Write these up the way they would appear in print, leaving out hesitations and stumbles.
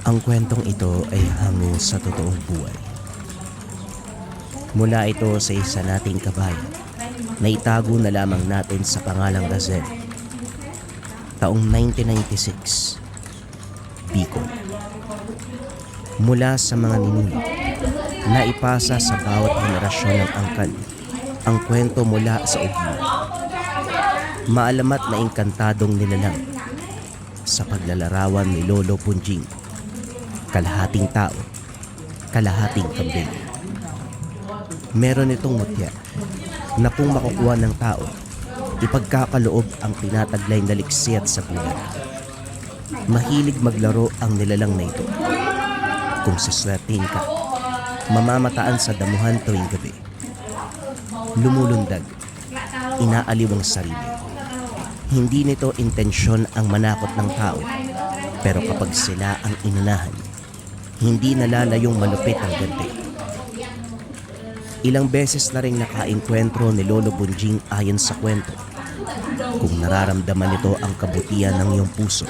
Ang kwentong ito ay hango sa totoong buhay. Mula ito sa isa nating kabayan na itago na lamang natin sa pangalang Razel. Taong 1996, Bicol. Mula sa mga ninuno, naipasa sa bawat henerasyon ng angkan ang kwento mula sa ugima. Maalamat na engkantadong nilalang sa paglalarawan ni Lolo Punjing. Kalahating tao, kalahating kambing. Meron itong mutya na kung makukuha ng tao, ipagkakaloob ang tinataglay na liksiyat sa bulan. Mahilig maglaro ang nilalang na ito. Kung saswertein ka, mamamataan sa damuhan tuwing gabi. Lumulundag, inaaliw ang sarili. Hindi nito intensyon ang manakot ng tao, pero kapag sila ang inunahan, hindi nalalayong malupit ang ganti. Ilang beses na rin nakaengkwentro ni Lolo Bunjing ayon sa kwento. Kung nararamdaman nito ang kabutihan ng iyong puso,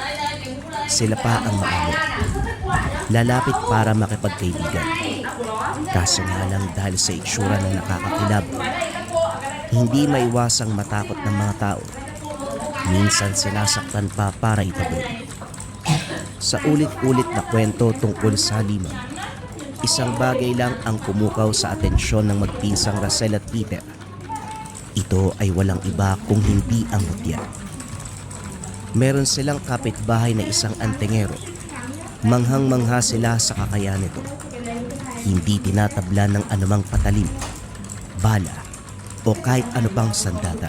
sila pa ang maamo. Lalapit para makipagkaibigan. Kaso nga lang dahil sa itsura ng nakakakilab, hindi maiwasang matakot ng mga tao. Minsan sinasaktan pa para itaboy. Sa ulit-ulit na kwento tungkol sa halimaw, isang bagay lang ang pumukaw sa atensyon ng magpinsang Razel at Peter. Ito ay walang iba kung hindi ang mutya. Meron silang kapitbahay na isang antingero. Manghang-mangha sila sa kakayahan nito. Hindi tinatabla ng anumang patalim, bala, o kahit ano pang sandata.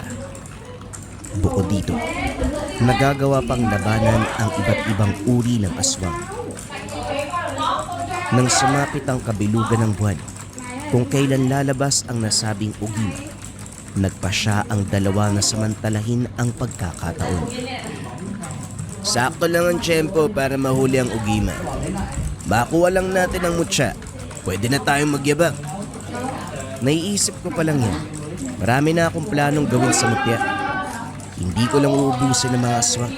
Bukod dito, nagagawa pang labanan ang iba't ibang uri ng aswang. Nang sumapit ang kabilugan ng buwan, kung kailan lalabas ang nasabing ugima, nagpasya ang dalawa na samantalahin ang pagkakataon. Sakto lang ang tiyempo para mahuli ang ugima. Makuha lang natin ang mutya. Pwede na tayong magyabang. Naiisip ko pa lang yan. Marami na akong planong gawin sa mutya. Hindi ko lang uubusin ng mga aswang.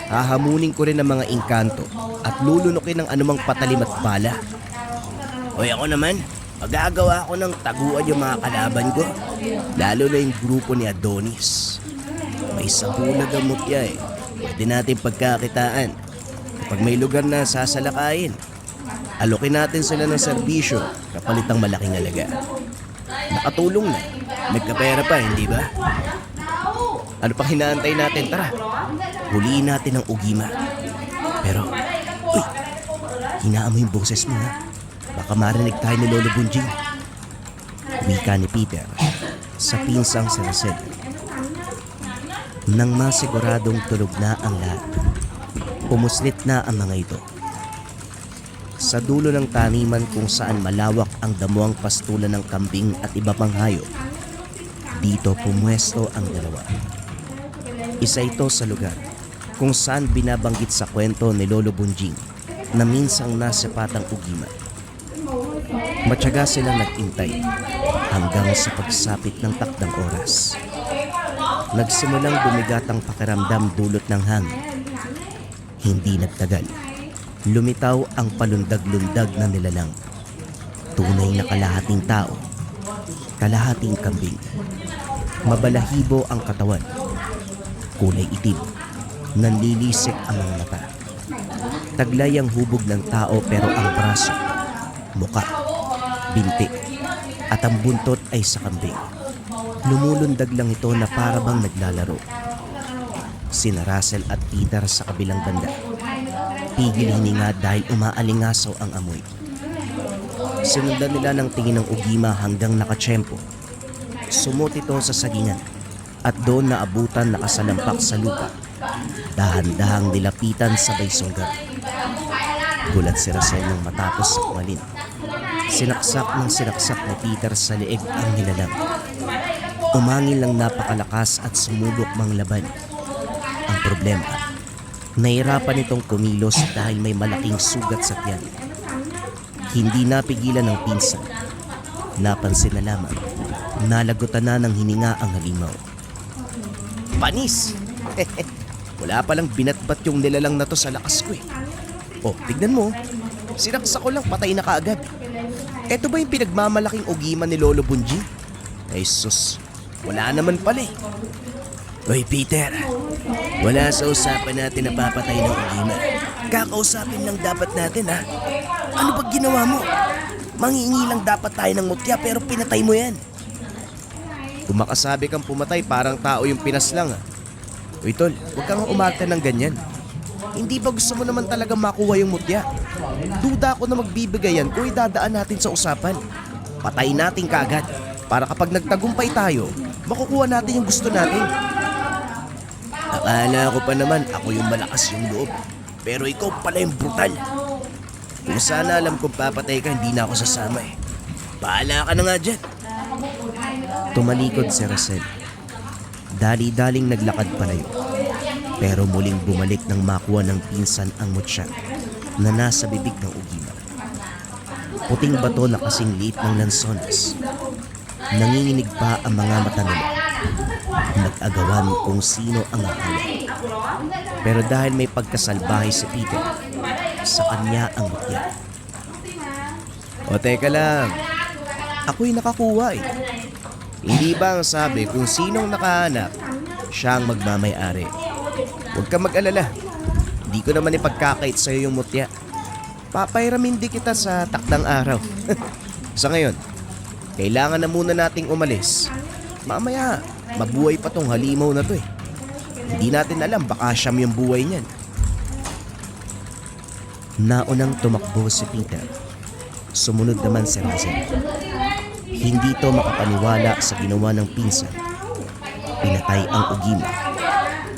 Hahamunin ko rin ang mga engkanto at lulunukin ng anumang patalim at bala. Hoy, ako naman, magagawa ko ng taguan yung mga kalaban ko. Lalo na yung grupo ni Adonis. May sabulag ang mutya eh. Pwede natin pagkakitaan. Kapag may lugar na sasalakayin, alokin natin sila ng serbisyo kapalit ng malaking halaga. Nakatulong na. Nagkapera pa, hindi ba? Ano pa hinaantay natin? Tara, huliin natin ang ugima. Pero, uy, hinaan mo yung boses mo ha. Baka marinig tayo ni Lolo Bunjing. Wika ni Peter sa pinsang si Razel. Nang masiguradong tulog na ang lahat, pumuslit na ang mga ito. Sa dulo ng taniman kung saan malawak ang damuang pastulan ng kambing at iba pang hayop, dito pumwesto ang dalawa. Isa ito sa lugar kung saan binabanggit sa kwento ni Lolo Bunjing na minsang nasipatang ugima. Matyaga silang nag-intay hanggang sa pagsapit ng takdang oras. Nagsimulang bumigat ang pakiramdam dulot ng hangin. Hindi nagtagal. Lumitaw ang palundag-lundag na nilalang. Tunay na kalahating tao, kalahating kambing. Mabalahibo ang katawan. Kulay itim, nanlilisik ang mga mata. Taglay ang hubog ng tao pero ang braso, muka, binti, at ang buntot ay sa kambing. Lumulundag lang ito na parabang naglalaro. Sina Razel at Peter sa kabilang banda. Tigil hininga dahil umaalingasaw ang amoy. Sinundan nila ng tingin ng ugima hanggang nakatsyempo. Sumot ito sa sagingan at doon naabutan nakasalampak sa lupa. Dahan-dahang nilapitan sabay sunggat. Gulat si Razel nang matapos sa kumalin. Sinaksak ni Peter sa leeg ang nilalang. Umangil ng napakalakas at sumubok mang laban. Ang problema, nahirapan itong kumilos dahil may malaking sugat sa tiyan. Hindi napigilan ng pinsan. Napansin na lamang, nalagutan na ng hininga ang halimaw. Panis! Wala palang binatbat yung nilalang na to sa lakas ko eh. Oh, tignan mo. Sinaksak ko lang, patay na kaagad. Eto ba yung pinagmamalaking ugiman ni Lolo Bunjing? Ay sus, wala naman pala eh. Hoy Peter, wala sa usapan natin na papatay ng ugiman. Kakausapin lang dapat natin ha. Ano ba ginawa mo? Mangingi lang dapat tayo ng mutya pero pinatay mo yan. Kung makasabi kang pumatay, parang tao yung pinaslang ha. Uy tol, huwag kang umarta ng ganyan. Hindi ba gusto mo naman talaga makuha yung mutya? Duda ako na magbibigay yan kung idadaan natin sa usapan. Patay natin kaagad para kapag nagtagumpay tayo, makukuha natin yung gusto natin. Akala ko pa naman ako yung malakas yung loob. Pero ikaw pala yung brutal. Kung sana alam kong papatay ka, hindi na ako sasama eh. Bahala ka na nga dyan. Tumalikod si Rosel. Dali-daling naglakad palayo. Pero muling bumalik nang makuha ng pinsan ang mutya na nasa bibig ng ugiman. Puting bato na kasing liit ng lansones. Nanginginig pa ang mga mata nila. Nag-agawan kung sino ang hahawak. Pero dahil may pagkasalbahay si Peter, sa kanya ang mutya. O teka lang, ako'y nakakuha eh. Hindi ba ang sabi kung sinong nakahanap, siya ang magmamay-ari? Huwag ka mag-alala, hindi ko naman ipagkakait sa'yo yung mutya. Papairamin di kita sa takdang araw. Sa ngayon, kailangan na muna nating umalis. Mamaya, mabuhay pa tong halimaw na to eh. Hindi natin alam, baka siyam yung buhay niyan. Naunang tumakbo si Peter. Sumunod naman si Razel. Hindi to makapaniwala sa ginawa ng pinsan. Pinatay ang ugiman.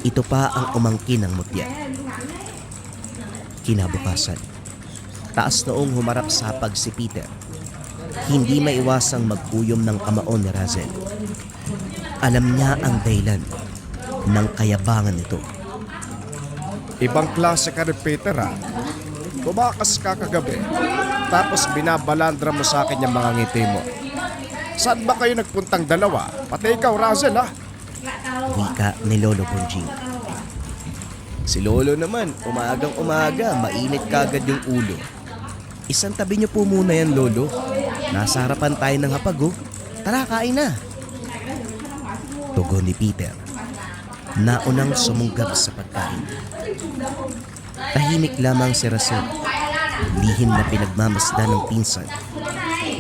Ito pa ang umangkin ng mutya. Kinabukasan, taas noong humarap sa hapag si Peter. Hindi maiwasang magkuyom ng kamao ni Razel. Alam niya ang dahilan ng kayabangan nito. Ibang klase ka rin, Peter ha. Tumakas ka kagabi, tapos binabalandra mo sa akin yung mga ngiti mo. Saan ba kayo nagpuntang dalawa? Pati ikaw, Razel ha? Wika ni Lolo Bunjing. Si Lolo naman, umagang-umaga, mainit kagad yung ulo. Isang tabi niyo po muna yan, Lolo. Nasa harapan tayo ng hapag, oh. Tara, kain na. Tugon ni Peter. Naunang sumunggab sa pagkain. Tahimik lamang si Razel. Lihim na pinagmamasdan ng pinsan.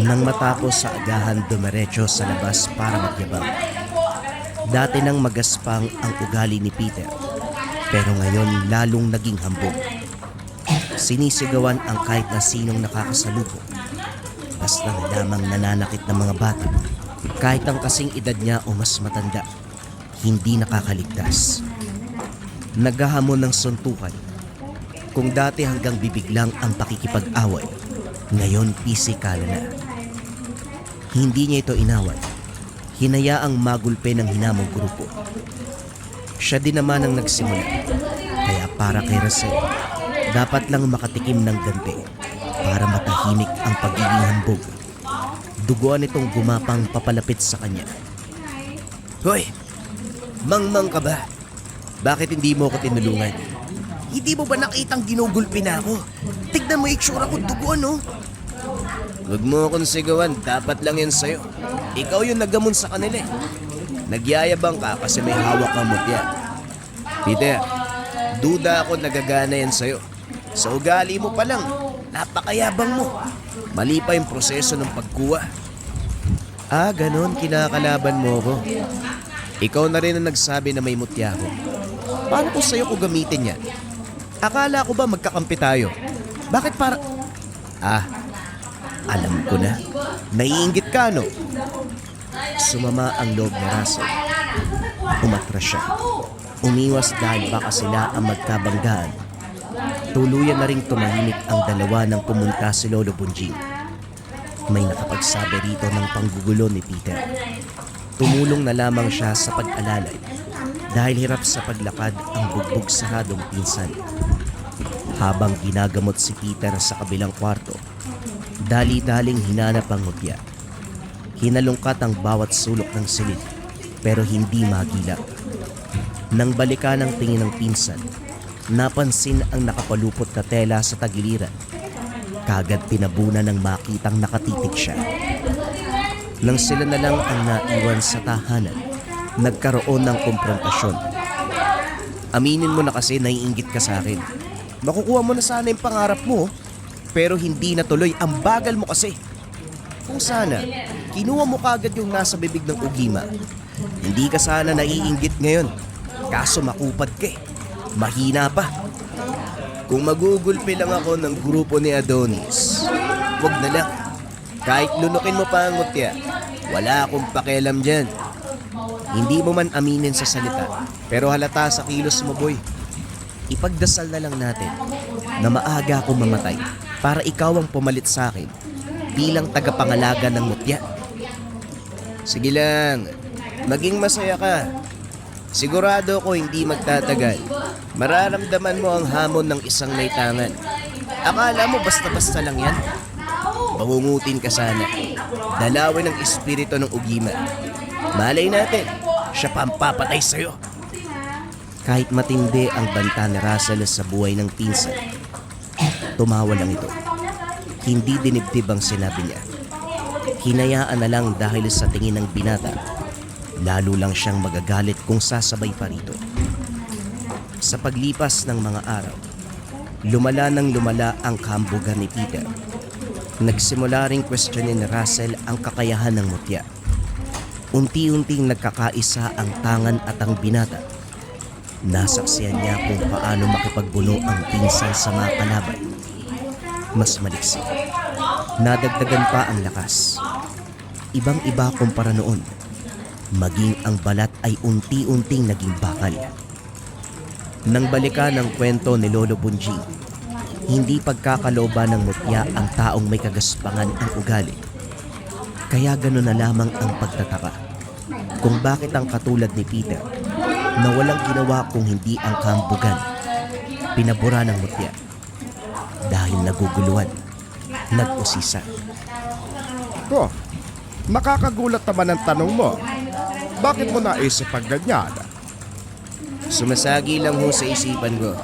Nang matapos sa agahan dumiretso sa labas para magyabang. Dati nang magaspang ang ugali ni Peter. Pero ngayon lalong naging hambog. Sinisigawan ang kahit na sinong nakakasalubong. Basta na lamang nananakit ng mga bata. Kahit ang kasing edad niya o mas matanda. Hindi nakakaligtas. Naghahamon ng suntukan. Kung dati hanggang bibig lang ang pakikipag-away, ngayon pisikala na. Hindi niya ito inaway. Hinayaang magulpe ng hinamong grupo. Siya din naman ang nagsimula. Kaya para kay Razel, dapat lang makatikim ng ganti para matahimik ang pagiging hambog. Duguan itong gumapang papalapit sa kanya. Hoy! Mangmang ka ba? Bakit hindi mo ako tinulungan? Hindi mo ba nakitang ginugulpi na ako? Tignan mo itsura ko, duguan no? Huwag mo akong sigawan, dapat lang yan sa'yo. Ikaw yung naggamon sa kanila eh. Nagyayabang ka kasi may hawak kang mutya. Peter, duda ako nagagana yan sa'yo. Sa ugali mo pa lang, napakayabang mo. Mali pa yung proseso ng pagkuha. Ah, ganon, kinakalaban mo ako. Ikaw na rin ang nagsabi na may mutya ako. Paano ko sa'yo ko gamitin yan? Akala ko ba magkakampi tayo? Bakit para... Ah, alam ko na. Naiinggit ka, no? Sumama ang loob ni Razel. Umatras siya. Umiwas dahil baka sila ang magkabanggaan. Tuluyan na ring tumahimik ang dalawa nang pumunta si Lolo Bunjing. May nakapagsabi rito ng panggugulo ni Peter. Tumulong na lamang siya sa pag-alalay dahil hirap sa paglakad ang bugbog saradong pinsan. Habang ginagamot si Peter sa kabilang kwarto, dali-daling hinanap ang mutya. Hinalungkat ang bawat sulok ng silid pero hindi magilak. Nang balikan ang tingin ng pinsan, napansin ang nakapalupot na tela sa tagiliran. kagad tinabunan ng makitang nakatitig siya. Nang sila na lang ang naiwan sa tahanan, nagkaroon ng komprontasyon. Aminin mo na kasi naiinggit ka sa akin. Makukuha mo na sana yung pangarap mo, pero hindi natuloy. Ang bagal mo kasi. Kung sana, kinuha mo kagad yung nasa bibig ng ugima. Hindi ka sana naiinggit ngayon. Kaso makupad ka eh. Mahina pa. Kung magugulpi lang ako ng grupo ni Adonis, wag na lang. Kahit lunukin mo pa ang mutya, wala akong pakialam dyan. Hindi mo man aminin sa salita, pero halata sa kilos mo, boy. Ipagdasal na lang natin na maaga akong mamatay para ikaw ang pumalit sa akin bilang tagapangalaga ng mutya. Sige lang, maging masaya ka. Sigurado ko hindi magtatagal. Mararamdaman mo ang hamon ng isang naitangan. Akala mo basta-basta lang yan? Bangungutin ka sana. Dalawin ang espiritu ng ugima. Malay natin, siya pa ang papatay sa'yo. Kahit matindi ang banta ni Russell sa buhay ng pinsan, tumawa lang ito. Hindi dinibdib ang sinabi niya. Hinayaan na lang dahil sa tingin ng binata. Lalo lang siyang magagalit kung sasabay pa rito. Sa paglipas ng mga araw, lumala nang lumala ang kambugan ni Peter. Nagsimula ring questionin ni Russell ang kakayahan ng mutya. Unti-unting nagkakaisa ang tangan at ang binata. Nasaksihan niya kung paano makipagbuno ang pinsan sa mga kalaban. Mas maliksi. Nadagdagan pa ang lakas. Ibang-iba kumpara noon. Maging ang balat ay unti-unting naging bakal. Nang balikan ang kwento ni Lolo Bunjing, hindi pagkakalooban ng mutya ang taong may kagaspangan ang ugali. Kaya gano'n na lamang ang pagtataka kung bakit ang katulad ni Peter na walang ginawa kung hindi ang kambugan, pinabura ng mutya. Dahil naguguluhan, nag-usisa. Ko, nakakagulat naman ang tanong mo. Bakit mo naisip ang ganyan? Sumasagi lang ho sa isipan ko.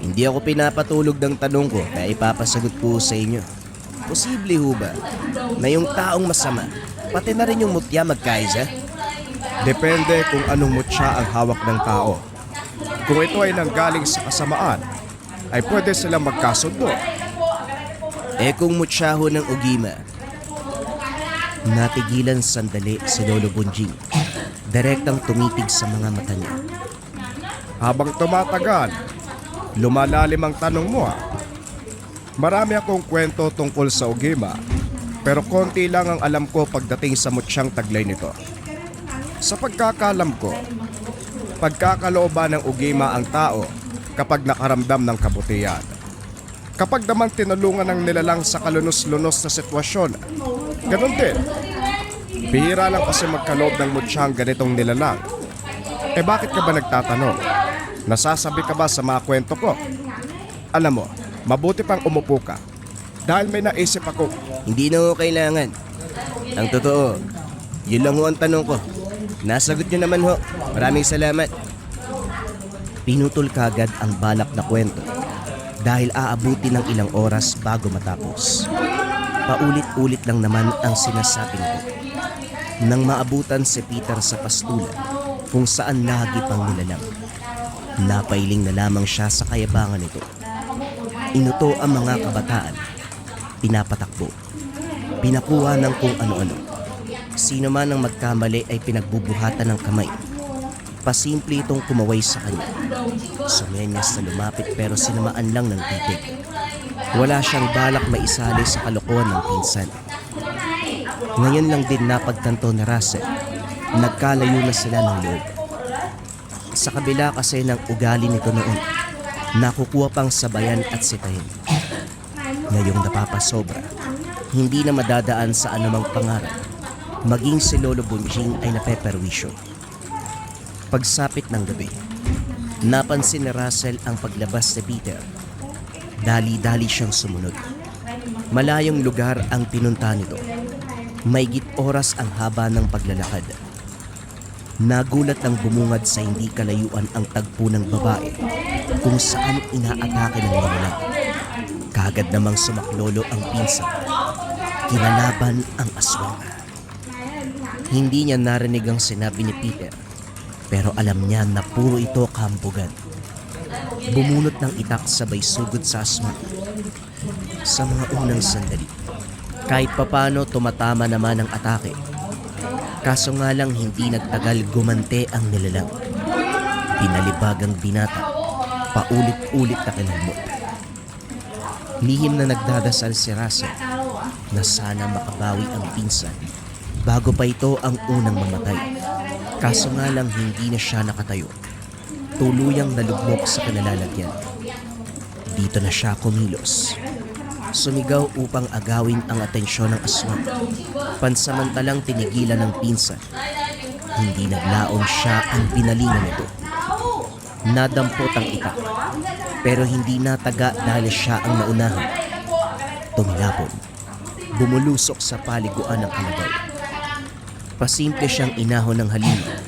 Hindi ako pinapatulog ng tanong ko kaya ipapasagot ko sa inyo. Posible ho ba na yung taong masama, pati na rin yung mutya magkaisa? Depende kung anong mutya ang hawak ng tao. Kung ito ay nanggaling sa kasamaan, ay pwede silang magkasundo. Eh kung mutya ho ng ugima. Natigilan sandali si Lolo Bunjing. Direktang tumitig sa mga mata niya. Habang tumatagal, lumalalim ang tanong mo. Marami akong kwento tungkol sa ugima, pero konti lang ang alam ko pagdating sa mutsyang taglay nito. Sa pagkakalam ko, pagkakalooban ng ugima ang tao kapag nakaramdam ng kabutihan. Kapag naman tinulungan ng nilalang sa kalunos-lunos na sitwasyon, ganun din. Bihira lang kasi magkaloob ng mutsyang ganitong nilalang. Eh bakit ka ba nagtatanong? Nasasabi ka ba sa mga kwento ko? Alam mo, mabuti pang umupo ka. Dahil may naisip ako. Hindi na ho kailangan. Ang totoo, yun lang ho ang tanong ko. Nasagot nyo naman ho. Maraming salamat. Pinutol kagad ang balak na kwento dahil aabuti ng ilang oras bago matapos. Paulit-ulit lang naman ang sinasabing ko. Nang maabutan si Peter sa pastulan kung saan lagi pang nilalang, napailing na lamang siya sa kayabangan nito. Inuto ang mga kabataan, pinapatakbo, pinakuha ng kung ano-ano. Sino man ang magkamali ay pinagbubuhatan ng kamay. Pasimple itong kumaway sa kanya. Sumenyas na lumapit pero sinamaan lang ng titig. Wala siyang balak maisali sa kalokohan ng pinsan. Ngayon lang din napagtanto ni Russell. Nagkalayo na sila ng loob. Sa kabila kasi ng ugali nito noon, nakukuha pang sabayan at sitahin. Ngayong napapasobra, hindi na madadaan sa anumang pangarap. Maging si Lolo Bunjing ay napeperwisyo. Pagsapit ng gabi, napansin ni Russell ang paglabas ni Peter. Dali-dali siyang sumunod. Malayong lugar ang pinunta nito. Maigit oras ang haba ng paglalakad. Nagulat ang bumungad sa hindi kalayuan ang tagpo ng babae kung saan inaatake ng nilalang. Kagad namang sumaklolo ang pinsan. Kinalaban ang aswang. Hindi niya narinig ang sinabi ni Peter, pero alam niya na puro ito kahambugan. Bumunot ng itak sabay sugod sa aswang. Sa mga unang sandali, kahit papano tumatama naman ang atake. Kaso nga lang hindi nagtagal gumante ang nilalang. Pinalibag ang binata, paulit-ulit na kinalmot. Lihim na nagdadasal si Russell na sana makabawi ang pinsan bago pa ito ang unang mamatay. Kaso nga lang hindi na siya nakatayo. Tuluyang nalugmok sa kinalalagyan. Dito na siya kumilos. Sumigaw upang agawin ang atensyon ng aswang. Pansamantalang tinigilan ng pinsan. Hindi naglaon siya ang binalingan nito. Nadampot ang itak, pero hindi nataga dahil siya ang naunahan. Tumilapon. Bumulusok sa paliguan ng kalabaw. Pasimple siyang inahon ng halima.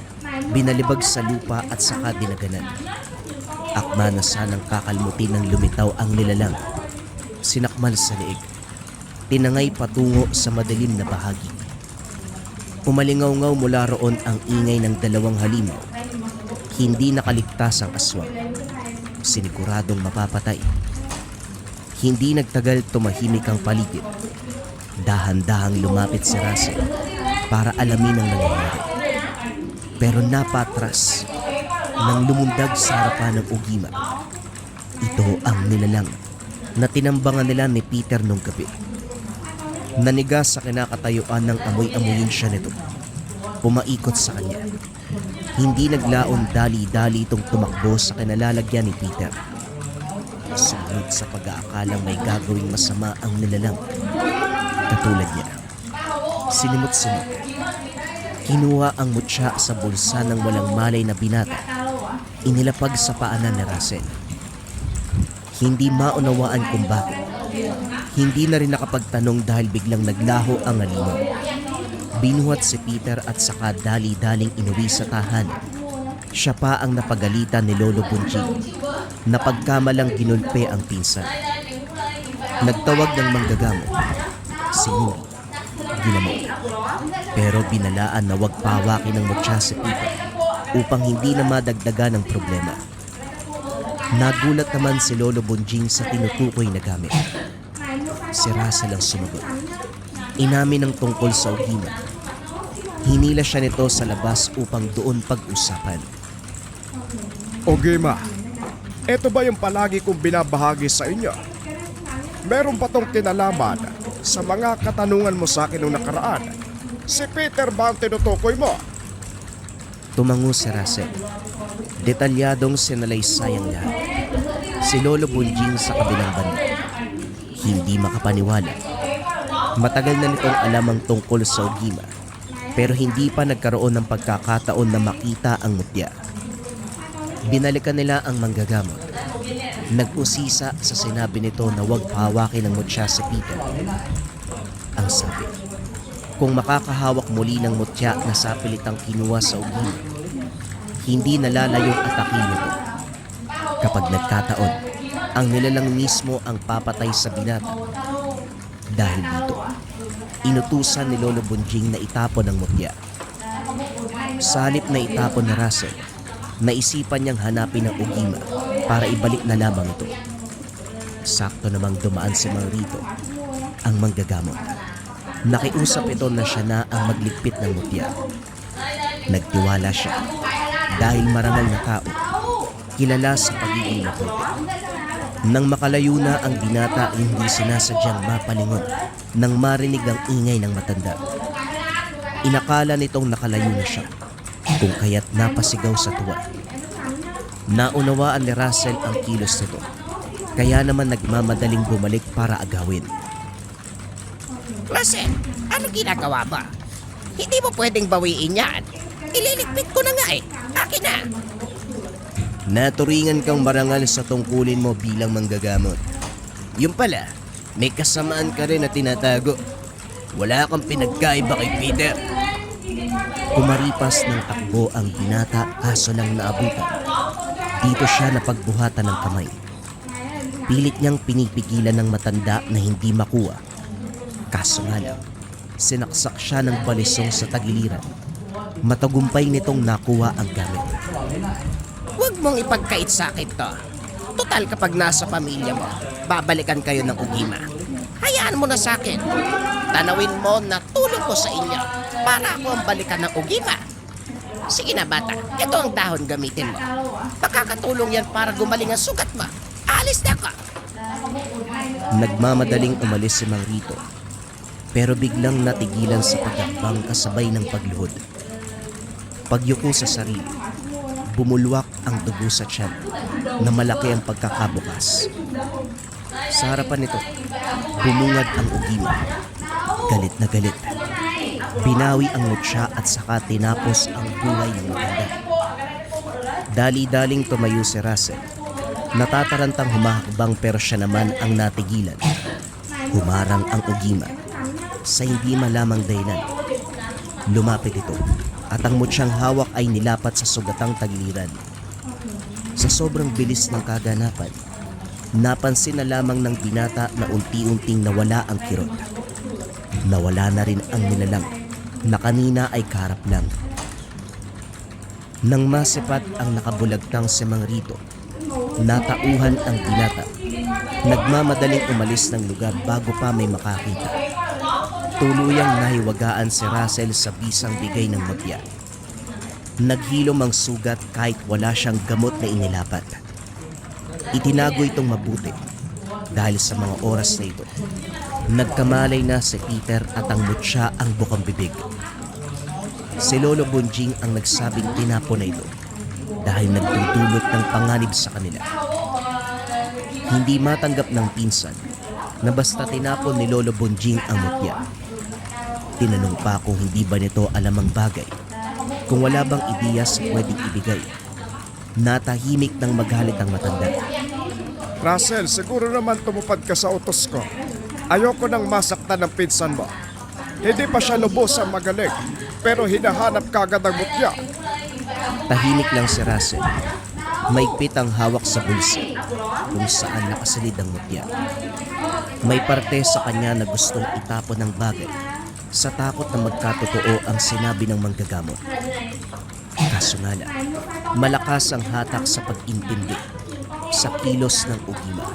Binalibag sa lupa at saka dinaganan. Akma na sanang kakalmutin ng lumitaw ang nilalang. Sinakmal sa leeg. Tinangay patungo sa madilim na bahagi. Umalingaw-ngaw mula roon ang ingay ng dalawang halimaw. Hindi nakaligtas ang aswang. Siniguradong mapapatay. Hindi nagtagal tumahimik ang paligid. Dahan-dahang lumapit si Russell para alamin ang nangyayari. Pero napatras nang lumundag sa harapan ng ugima. Ito ang nilalang na tinambangan nila ni Peter nung gabi. Nanigas sa kinakatayuan ng amoy-amoyin siya nito. Pumaikot sa kanya. Hindi naglaon dali-dali itong tumakbo sa kinalalagyan ni Peter. Sunod sa pag-aakalang may gagawing masama ang nilalang. Katulad niya. Sinimot-simot. Kinuha ang mutya sa bulsa ng walang malay na binata. Inilapag sa paanan ni Russell. Hindi maunawaan kung bakit. Hindi na rin nakapagtanong dahil biglang naglaho ang halimaw. Binuhat si Peter at saka dali-daling inuwi sa tahanan. Siya pa ang napagalitan ni Lolo Bunjing na pagkamalang ginulpe ang pinsan. Nagtawag ng manggagamot. Sinuri. Ginamot. Pero binalaan na wag pawakin ng mutya si Peter upang hindi na madagdagan ang problema. Nagulat naman si Lolo Bunjing sa tinutukoy na gamit. Si Russell ang sumagot. Inamin ang tungkol sa ugima. Hinila siya nito sa labas upang doon pag-usapan. Ugima, eto ba yung palagi kong binabahagi sa inyo? Meron pa tong kinalaman sa mga katanungan mo sa akin nung nakaraan. Si Peter ba ang tinutukoy mo? Tumango si Russell. Detalyadong sinalaysay ang lahat. Si Lolo Bunjing sa kabilang banda. Hindi makapaniwala. Matagal na nitong alam ang tungkol sa ugima, pero hindi pa nagkaroon ng pagkakataon na makita ang mutya. Binalikan nila ang manggagamot. Nag-usisa sa sinabi nito na huwag pahawakin ng mutya si Peter. Ang sabi, kung makakahawak muli ng mutya na sapilitang kinuha sa ugima, hindi nalalayong atakin nito. Kapag nagkataon, ang nilalang mismo ang papatay sa binata. Dahil dito, inutusan ni Lolo Bunjing na itapon ang mutya. Sa halip na itapon ni Russell, naisipan niyang hanapin ang ugima para ibalik na lamang ito. Sakto namang dumaan si Mang Rito, ang manggagamot. Nakiusap ito na siya na ang magligpit ng mutya. Nagtiwala siya dahil marangal na tao, kilala sa pagiging mabuti. Nang makalayo na ang binata, hindi sinasadyang mapalingon nang marinig ang ingay ng matanda. Inakala nitong nakalayo na siya, kung kaya't napasigaw sa tuwa. Naunawaan ni Russell ang kilos nito, kaya naman nagmamadaling bumalik para agawin. Russell, ano ginagawa ba? Hindi mo pwedeng bawiin yan. Ililigpit ko na nga eh. Akin na. Naturingan kang marangal sa tungkulin mo bilang manggagamot. Yung pala, may kasamaan ka rin na tinatago. Wala kang pinagkaiba kay Peter. Kumaripas ng takbo ang binata kaso lang naabutan. Dito siya napagbuhatan ng kamay. Pilit niyang pinipigilan ng matanda na hindi makuha. Kaso nga lang, sinaksak siya ng balisong sa tagiliran. Matagumpay nitong nakuha ang gamit. Huwag mong ipagkait sa akin to. Total kapag nasa pamilya mo, babalikan kayo ng ugima. Hayaan mo na sa akin. Tanawin mo na tulong ko sa inyo para ako ang balikan ng ugima. Sige na bata, ito ang dahon gamitin mo. Makakatulong yan para gumaling ang sugat mo. Alis na ako. Nagmamadaling umalis si Mang Rito, pero biglang natigilan sa pagkakbang kasabay ng pagluhod. Pagyuko sa sarili, bumulwak ang dugo sa tiyan na malaki ang pagkakabukas. Sa harapan nito, bumungad ang ugima. Galit na galit. Binawi ang mutya at saka tinapos ang buhay ng matanda. Dali-daling tumayo si Russell. Natatarantang humahakbang pero siya naman ang natigilan. Humarang ang ugima. Sa hindi malamang dahilan, lumapit ito at ang mutyang hawak ay nilapat sa sugatang tagiliran. Sa sobrang bilis ng kaganapan, napansin na lamang ng binata na unti-unting nawala ang kirot. Nawala na rin ang nilalang na kanina ay karap lang. Nang masipat ang nakabulagtang si Mang Rito, natauhan ang binata. Nagmamadaling umalis ng lugar bago pa may makakita. Tuluyang nahiwagaan si Russell sa bisang bigay ng mutya. Naghilom ang sugat kahit wala siyang gamot na inilapat. Itinago itong mabuti dahil sa mga oras na ito, nagkamalay na si Peter at ang mutya ang bukang bibig. Si Lolo Bonjing ang nagsabing tinapo na ito dahil nagdudulot ng panganib sa kanila. Hindi matanggap ng pinsan na basta tinapon ni Lolo Bonjing ang mutya. Tinanong pa kung hindi ba nito alam ang bagay, kung wala bang ideya sa pwedeng ibigay. Natahimik ng magalit ang matanda. Russell, siguro naman tumupad ka sa utos ko. Ayoko nang masaktan ng pinsan mo. Hindi pa siya lubos ang magaling, pero hinahanap kagad ang mutya. Tahimik lang si Russell. Maigpit ang hawak sa bulsa kung saan nakasilid ang mutya. May parte sa kanya na gustong itapon ng bagay sa takot na magkatotoo ang sinabi ng manggagamot. Kaso nga lang, malakas ang hatak sa pag-intindi sa kilos ng ugima.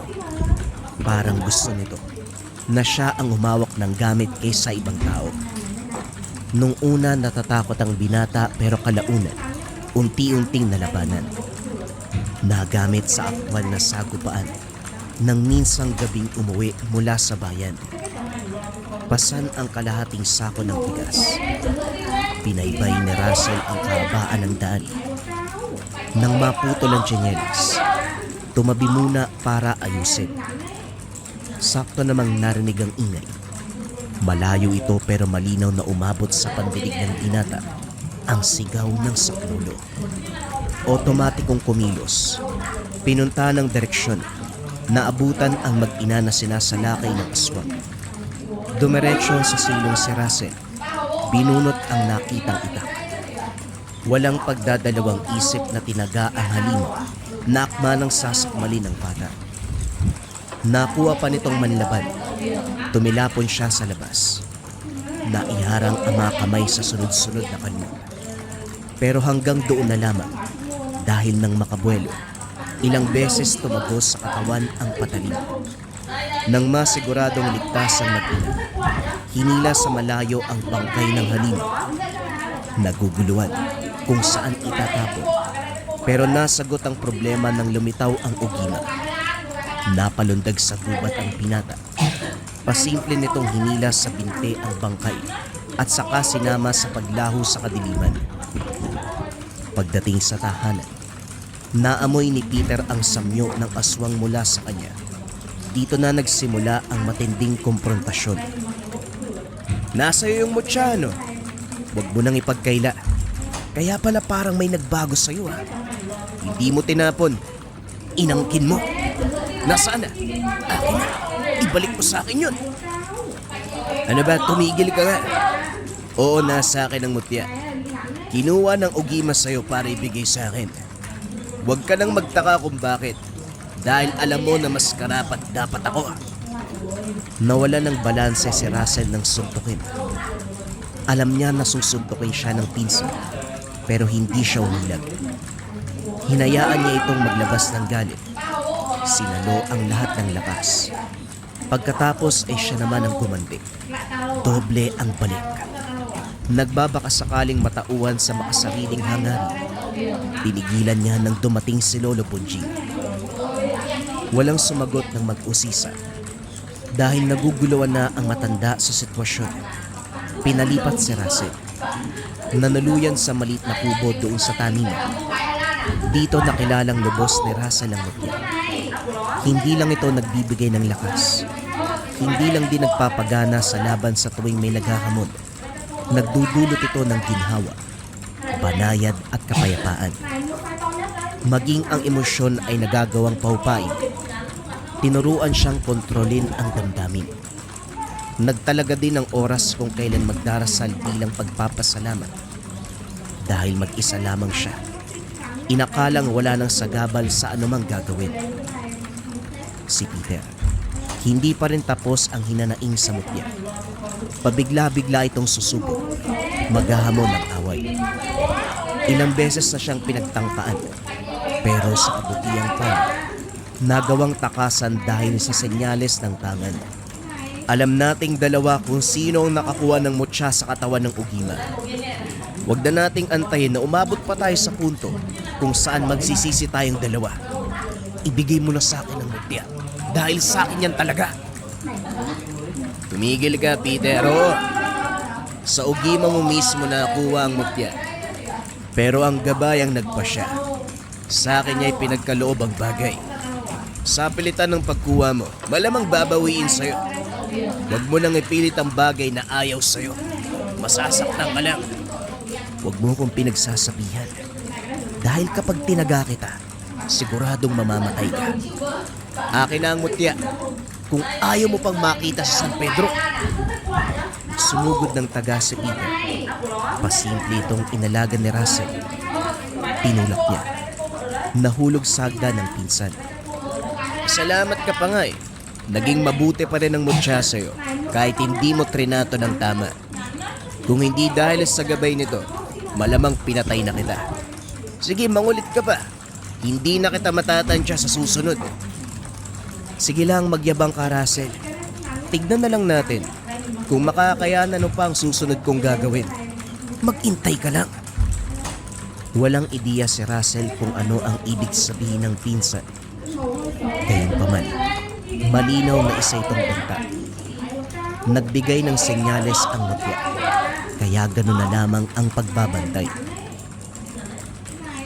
Parang gusto nito na siya ang humawak ng gamit kaysa ibang tao. Nung una natatakot ang binata pero kalaunan, unti-unting nalabanan. Nagamit sa aktwal na sagupaan nang minsang gabing umuwi mula sa bayan. Pasan ang kalahating sako ng bigas. Binaybay ni Russell ang kahabaan ng daan. Nang maputol ang tsinelas, tumabi muna para ayusin. Sakto namang narinig ang ingay. Malayo ito pero malinaw na umabot sa pandinig ng binata ang sigaw ng saklolo. Otomatikong kumilos. Pinunta ng direksyon. Naabutan ang mag-ina na sinasalakay ng aswang. Dumiretso sa silong si Russell. Binunot ang nakitang itak. Walang pagdadalawang isip na tinaga ang halimaw na akma ng sasakmali ng bata. Nakuha pa nitong manlaban. Tumilapon siya sa labas. Naiharang ang mga kamay sa sunod-sunod na kalmo. Pero hanggang doon na lamang dahil nang makabuelo, ilang beses tumagos sa katawan ang patalim. Nang masiguradong ligtas ang mag-ina, hinila sa malayo ang bangkay ng halimaw. Naguguluhan kung saan itatapon, pero nasagot ang problema nang lumitaw ang ugima. Napalundag sa gubat ang binata. Pasimple nitong hinila sa binte ang bangkay at saka sinama sa paglaho sa kadiliman. Pagdating sa tahanan, naamoy ni Peter ang samyo ng aswang mula sa kanya. Dito na nagsimula ang matinding komprontasyon. Nasa iyo yung mutya, no? Huwag mo nang ipagkaila. Kaya pala parang may nagbago sa iyo, ha? Hindi mo tinapon. Inangkin mo. Nasaan na? Akin na. Ibalik mo sa akin yun. Ano ba? Tumigil ka nga. Oo, nasa akin ang mutya. Kinuha ng ugima sa'yo para ibigay sa akin. Huwag ka nang magtaka kung bakit. Dahil alam mo na mas karapat dapat ako. Nawala ng balanse si Russell ng suntukin. Alam niya na susuntukin siya ng pinsan, pero hindi siya umilag. Hinayaan niya itong maglabas ng galit. Sinalo ang lahat ng lakas. Pagkatapos ay siya naman ang gumanti. Doble ang balik. Nagbabaka sakaling matauhan sa makasariling hangarin. Pinigilan niya nang dumating si Lolo Punjing. Walang sumagot ng mag-usisa. Dahil naguguluhan na ang matanda sa sitwasyon, pinalipat si Russell. Nanuluyan sa maliit na kubo doon sa taniman. Dito nakilalang lubos ni Russell ang mutya. Hindi lang ito nagbibigay ng lakas. Hindi lang din nagpapagana sa laban sa tuwing may naghahamon. Nagdudulot ito ng ginhawa, banayad at kapayapaan. Maging ang emosyon ay nagagawang paupain. Tinuruan siyang kontrolin ang damdamin. Nagtalaga din ng oras kung kailan magdarasal bilang pagpapasalamat. Dahil mag-isa lamang siya, inakalang wala nang sagabal sa anumang gagawin. Si Peter, hindi pa rin tapos ang hinanaing sa mutya. Pabigla-bigla itong susubok, maghahamon ng away. Ilang beses na siyang pinagtangkaan, pero sa kabutihang pa, nagawang takasan dahil sa senyales ng tangan. Alam nating dalawa kung sino ang nakakuha ng mutya sa katawan ng ugima. Huwag na nating antayin na umabot pa tayo sa punto kung saan magsisisi tayong dalawa. Ibigay mo na sa akin ang mutya dahil sa akin yan talaga. Tumigil ka, Peter. Sa ugima mo mismo nakuha ang mutya. Pero ang gabay ang nagpasya. Sa akin niya'y pinagkaloob ang bagay. Sa pilitan ng pagkuha mo, malamang babawiin sa'yo. Huwag mo nang ipilit ang bagay na ayaw sa'yo. Masasaktan ka lang. Huwag mo kong pinagsasabihan. Dahil kapag tinaga kita, siguradong mamamatay ka. Akin na ang mutya. Kung ayaw mo pang makita sa San Pedro. Sumugod ng taga si Peter. Pasimple itong inalagan ni Russell. Tinulak niya. Nahulog sa hagdan ng pinsan. Salamat ka pa nga eh. Naging mabuti pa rin ang mutya sa'yo kahit hindi mo trinato ng tama. Kung hindi dahil sa gabay nito, malamang pinatay na kita. Sige, mangulit ka pa. Hindi na kita matatansya sa susunod. Sige lang, magyabang ka, Russell. Tignan na lang natin kung makakayanan mo pa ang susunod kong gagawin. Mag-intay ka lang. Walang ideya si Russell kung ano ang ibig sabihin ng pinsan. Gayunpaman, malinaw na isa itong banta. Nagbigay ng senyales ang mutya, kaya gano'n na lamang ang pagbabantay.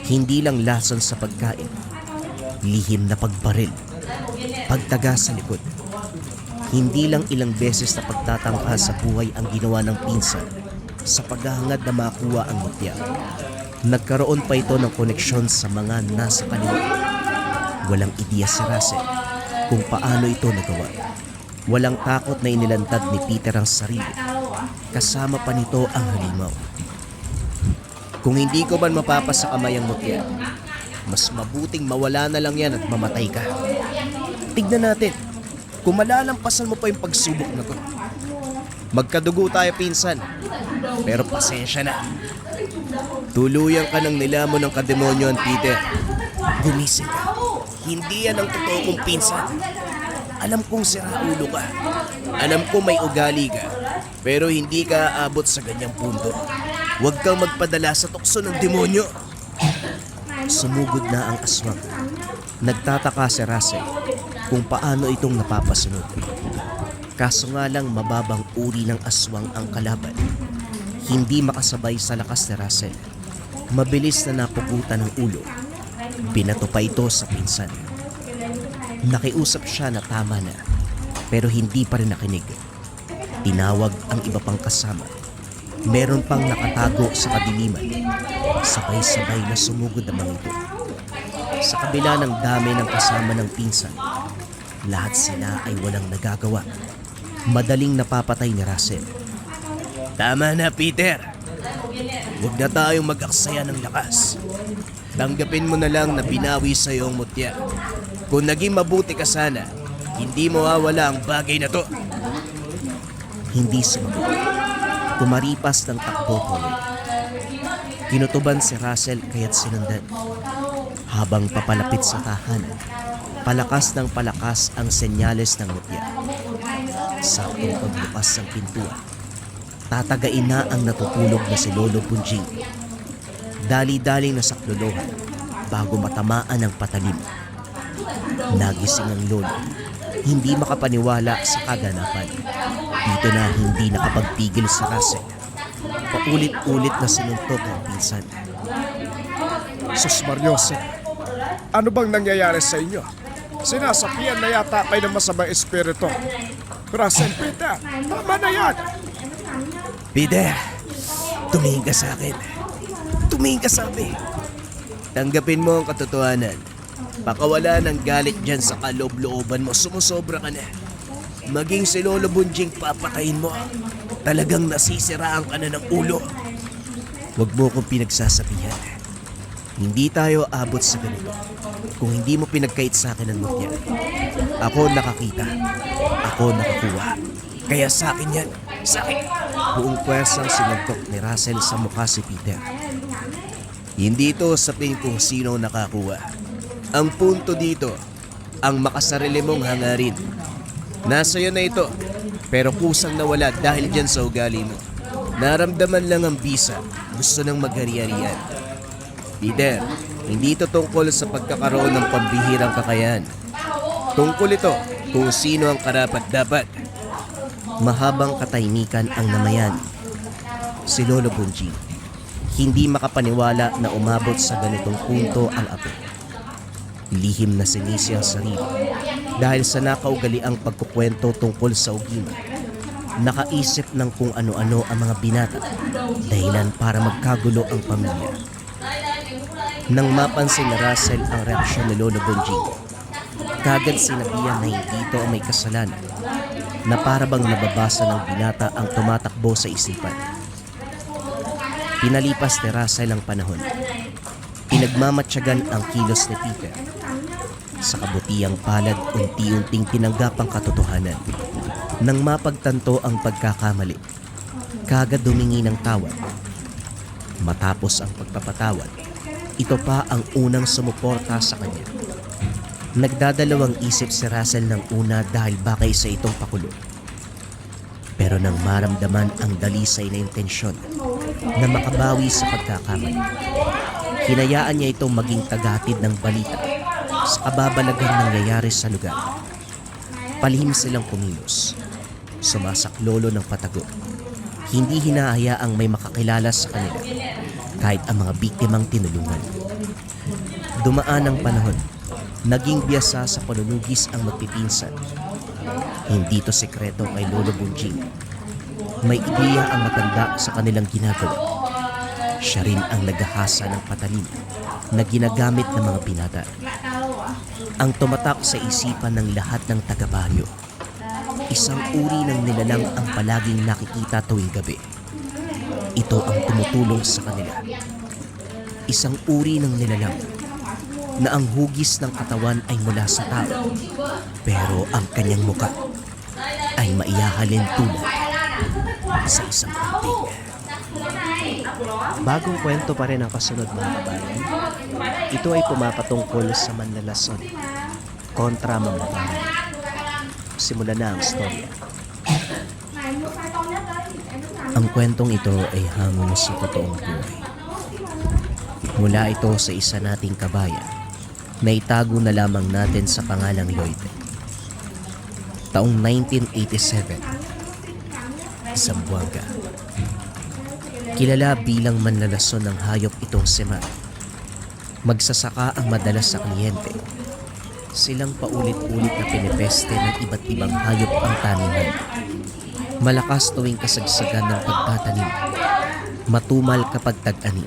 Hindi lang lason sa pagkain, lihim na pagbaril, pagtaga sa likod. Hindi lang ilang beses na pagtatangka sa buhay ang ginawa ng pinsan sa paghahangad na makuha ang mutya. Nagkaroon pa ito ng koneksyon sa mga nasa kaliwa. Walang ideya si Russell kung paano ito nagawa. Walang takot na inilantad ni Peter ang sarili. Kasama pa nito ang halimaw. Kung hindi ko man mapapasa kamay ang mutya, mas mabuting mawala na lang yan at mamatay ka. Tignan natin kung malalampasan mo pa yung pagsubok na to. Magkadugo tayo, pinsan. Pero pasensya na. Tuluyan ka ng nilamon ng kademonyoan, Peter. Gumising ka. Hindi yan ang totoo kong pinsan. Alam kong siraulo ka. Alam ko may ugali ka. Pero hindi ka aabot sa ganyang punto. Huwag kang magpadala sa tukso ng demonyo. Sumugod na ang aswang. Nagtataka si Russell kung paano itong napapasunod. Kaso nga lang mababang uri ng aswang ang kalaban. Hindi makasabay sa lakas ni Russell. Mabilis na napugutan ng ulo. Binato pa ito sa pinsan. Nakiusap siya na tama na, pero hindi pa rin nakinig. Tinawag ang iba pang kasama. Meron pang nakatago sa kadiliman. Sabay-sabay na sumugod ang mga ito. Sa kabila ng dami ng kasama ng pinsan, lahat sila ay walang nagagawa. Madaling napapatay ni Russell. Tama na, Peter. Huwag na tayong mag-aksaya ng lakas. Tanggapin mo na lang na binawi sa iyong mutya. Kung naging mabuti ka sana, hindi mawawala ang bagay na to. Hindi sumagot. Kumaripas ng takbo tuloy. Kinutuban si Russell kaya't sinundan. Habang papalapit sa tahanan, palakas ng palakas ang senyales ng mutya. Saktong pagbukas ng pintuan, tatagain na ang natutulog na si Lolo Bunjing. Dali-daling nasaklolohan bago matamaan ng patalim. Nagising ang lolo, hindi makapaniwala sa kaganapan. Dito na hindi nakapagpigil si Russell. Paulit-ulit na sinuntok ang pinsan. Sus Mariosa, ano bang nangyayari sa inyo? Sinasapian na yata kayo ng masamang espiritu. Russell, Peter, tama na yan. Peter, tumingin ka sa akin. Tumingin ka sa amin. Tanggapin mo ang katotohanan. Pakawala ng galit dyan sa kaloob-looban mo, sumusobra ka na. Maging si Lolo Bunjing papatayin mo. Talagang nasisiraan ka na ng ulo. Huwag mo kong pinagsasabihan. Hindi tayo abot sa ganito kung hindi mo pinagkait sa akin ang mutya. Ako nakakita. Ako nakakuha. Kaya sa akin yan. Sa akin. Buong pwersang sinuntok ni Russell sa mukha si Peter. Hindi ito sapin kung sino nakakuha. Ang punto dito, ang makasarili mong hangarin. Nasa iyo na ito, pero kusang nawala dahil dyan sa ugali mo. Naramdaman lang ang bisa, gusto nang maghari-harian. Peter, hindi ito tungkol sa pagkakaroon ng pambihirang kakayahan. Tungkol ito kung sino ang karapat-dapat. Mahabang katahimikan ang namayan. Si Lolo Bunjing, hindi makapaniwala na umabot sa ganitong punto ang apo. Lihim na sinisi ang sarili dahil sa nakaugaliang pagkukwento tungkol sa ugima. Nakaisip ng kung ano-ano ang mga binata, dahilan para magkagulo ang pamilya. Nang mapansin ni Russell ang reaksyon ni Lolo Bunjing, kagad sinabihan na hindi ito ang may kasalanan, na para bang nababasa ng binata ang tumatakbo sa isipan. Pinalipas ni Russell ang panahon. Pinagmamatyagan ang kilos ni Peter. Sa kabutihang palad, unti-unting tinanggap ang katotohanan. Nang mapagtanto ang pagkakamali, kagad humingi ng tawad. Matapos ang pagpapatawad, ito pa ang unang sumuporta sa kanya. Nagdadalawang isip si Russell ng una dahil baka isa itong pakulo. Pero nang maramdaman ang dalisay na intensyon na makabawi sa pagkakamali, hinayaan niya itong maging tagatid ng balita sa kababalagang nangyayari sa lugar. Palihim silang kumilos, sumasaklolo ng patago. Hindi hinahayaang may makakilala sa kanila kahit ang mga biktimang tinulungan. Dumaan ang panahon, naging biyasa sa panunugis ang magpipinsan. Hindi to sekreto kay Lolo Bunjing. May ideya ang matanda sa kanilang ginagawa. Siya rin ang naghahasa ng patalim na ginagamit ng mga binata. Ang tumatak sa isipan ng lahat ng taga-baryo. Isang uri ng nilalang ang palaging nakikita tuwing gabi. Ito ang tumutulong sa kanila. Isang uri ng nilalang na ang hugis ng katawan ay mula sa tao, pero ang kanyang muka ay maihahalin tulad sa isang anting. Bagong kwento pa rin ang kasunod, mga kabayan. Ito ay pumapatungkol sa manlalason kontra mamatayan. Simulan na ang storya. Ang kwentong ito ay hango sa totoong buhay. Mula ito sa isa nating kabayan na itago na lamang natin sa pangalang Lloyd. Taong 1987, Zamboanga. Kilala bilang manlalason ng hayop itong si Matt. Magsasaka ang madalas sa kliyente. Silang paulit-ulit na pinipeste ng iba't ibang hayop ang taniman. Malakas tuwing kasagsagan ng pagtatanim. Matumal kapag tag-ani.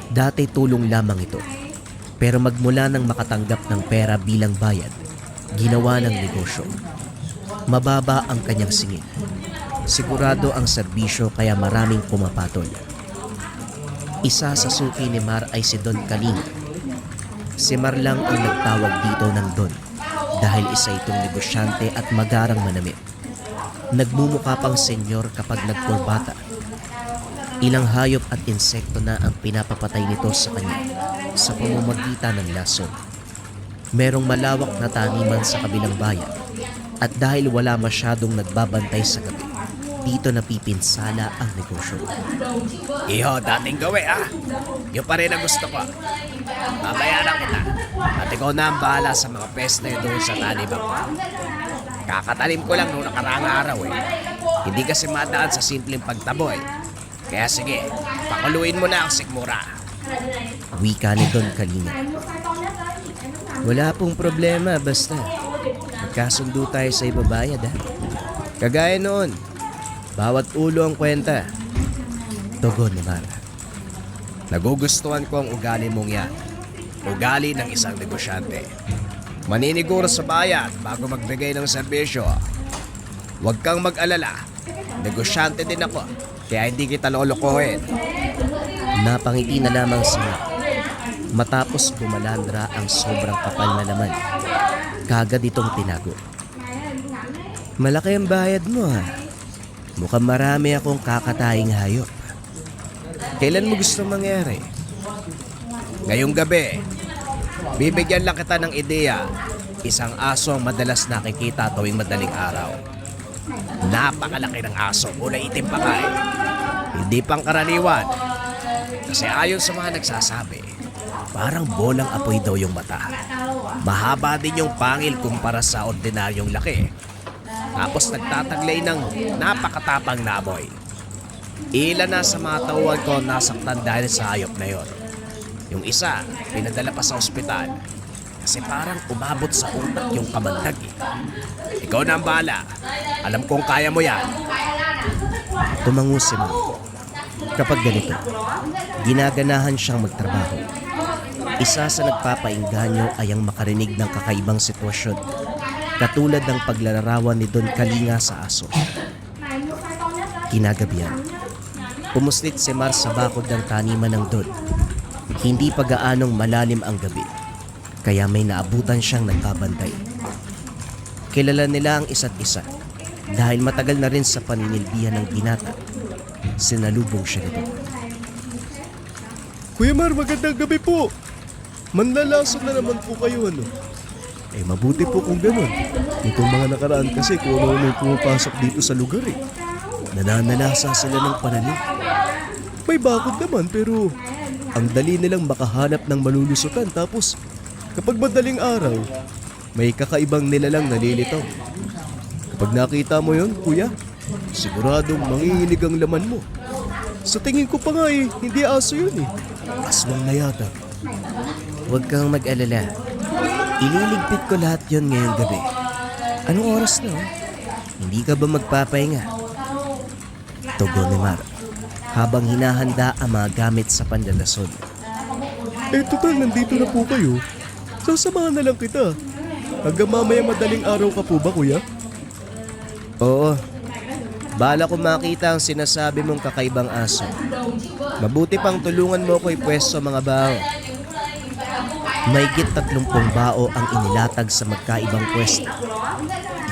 Dati tulong lamang ito. Pero magmula nang makatanggap ng pera bilang bayad, ginawa ng negosyo. Mababa ang kanyang singil. Sigurado ang serbisyo kaya maraming pumapatol. Isa sa suki ni Mar ay si Don Kalinga. Si Mar lang ang nagtawag dito ng Don dahil isa itong negosyante at magarang manamit. Nagmumukha pang senyor kapag nagkurbata. Ilang hayop at insekto na ang pinapapatay nito sa kanya sa pamamagitan ng lason. Merong malawak na taniman sa kabilang bayan at dahil wala masyadong nagbabantay sa gabi, dito napipinsala ang negosyo. Iho, dating gawi Yun pa rin ang gusto ko. Babayaran kita. At ikaw na ang bahala sa mga pesta doon sa taniman ko. Kakatalim ko lang noong nakaraang araw Hindi kasi madaan sa simpleng pagtaboy. Kaya sige, pakuluin mo na ang sikmura. Wika ni Don Kalinga. Wala pong problema, basta magkasundo tayo sa ibabayad Kagaya noon, bawat ulo ang kwenta. Tugon ni Mar. Nagugustuhan ko ang ugali mong yan. Ugali ng isang negosyante. Maniniguro sa bayan bago magbigay ng serbisyo. Huwag kang mag-alala. Negosyante din ako, kaya hindi kita lolokohin. Napangiti na lamang si Mar. Matapos bumalandra ang sobrang kapal na laman, kagad itong tinago. Malaki ang bayad mo Mukhang marami akong kakataying hayop. Kailan mo gusto mangyari? Ngayong gabi, bibigyan lang kita ng ideya. Isang aso ang madalas nakikita tuwing madaling araw. Napakalaki ng aso, kulay itim pa Hindi pang karaniwan. Kasi ayon sa mga nagsasabi, parang bolang apoy daw yung mata. Mahaba din yung pangil kumpara sa ordinaryong laki. Tapos nagtataglay ng napakatapang na amoy. Ilan na sa mga tauhan ko nasaktan dahil sa hayop na yon. Yung isa, pinadala pa sa ospital. Kasi parang umabot sa utak yung kamandag Ikaw na ang bahala. Alam kong kaya mo yan. Tumango si Mar. Kapag ganito, ginaganahan siyang magtrabaho. Isa sa nagpapainganyo ay ang makarinig ng kakaibang sitwasyon, katulad ng paglalarawan ni Don Kalinga sa aso. Kinagabihan, pumuslit si Mar sa bakod ng taniman ng Don. Hindi pa gaanong malalim ang gabi, kaya may naabutan siyang nagbabantay. Kilala nila ang isa't isa dahil matagal na rin sa paninilbihan ng binata. Sinalubong siya nito. Kuya Mar, magandang gabi po. Manlalasot na naman po kayo mabuti po kung gano'n. Itong mga nakaraan kasi kung ano may pumapasok dito sa lugar Nananalasa sila ng pananim. May bakod naman pero ang dali nilang makahanap ng malulusutan tapos kapag madaling araw, may kakaibang nilalang nalilitaw. Kapag nakita mo yon, kuya, siguradong manginginig ang laman mo. Sa tingin ko pa nga hindi aso yun Aswang na yata. Huwag kang mag-alala. Ililigpit ko lahat yon ngayong gabi. Anong oras na? Hindi ka ba magpapahinga? Tugon ni Mar habang hinahanda ang mga gamit sa panlalasod. Total, nandito na po kayo. Sasamahan na lang kita. Hanggang mamaya madaling araw ka po ba, kuya? Oo. Bala ko makita ang sinasabi mong kakaibang aso. Mabuti pang tulungan mo ko ipwesto mga bao. Mahigit 30 bao ang inilatag sa magkaibang pwesto.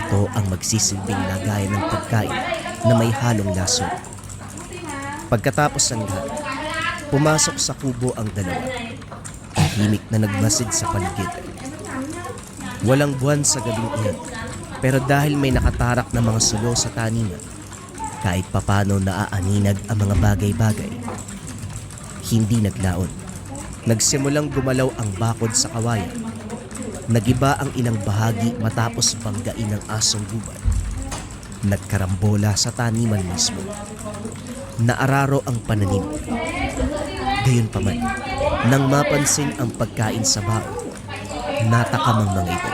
Ito ang magsisilbing lagayan ng pagkain na may halong lason. Pagkatapos ng lahat, pumasok sa kubo ang dalawa. Tahimik na nagmasid sa paligid. Walang buwan sa gabing iyon, pero dahil may nakatarak na mga sulo sa taniman, kahit papano naaaninag ang mga bagay-bagay. Hindi naglaon. Nagsimulang gumalaw ang bakod sa kawayan. Nagiba ang ilang bahagi matapos banggain ng asong gubat. Nagkarambola sa taniman mismo. Naararo ang pananim. Gayunpaman, nang mapansin ang pagkain sa bao, natakam ang mga ito.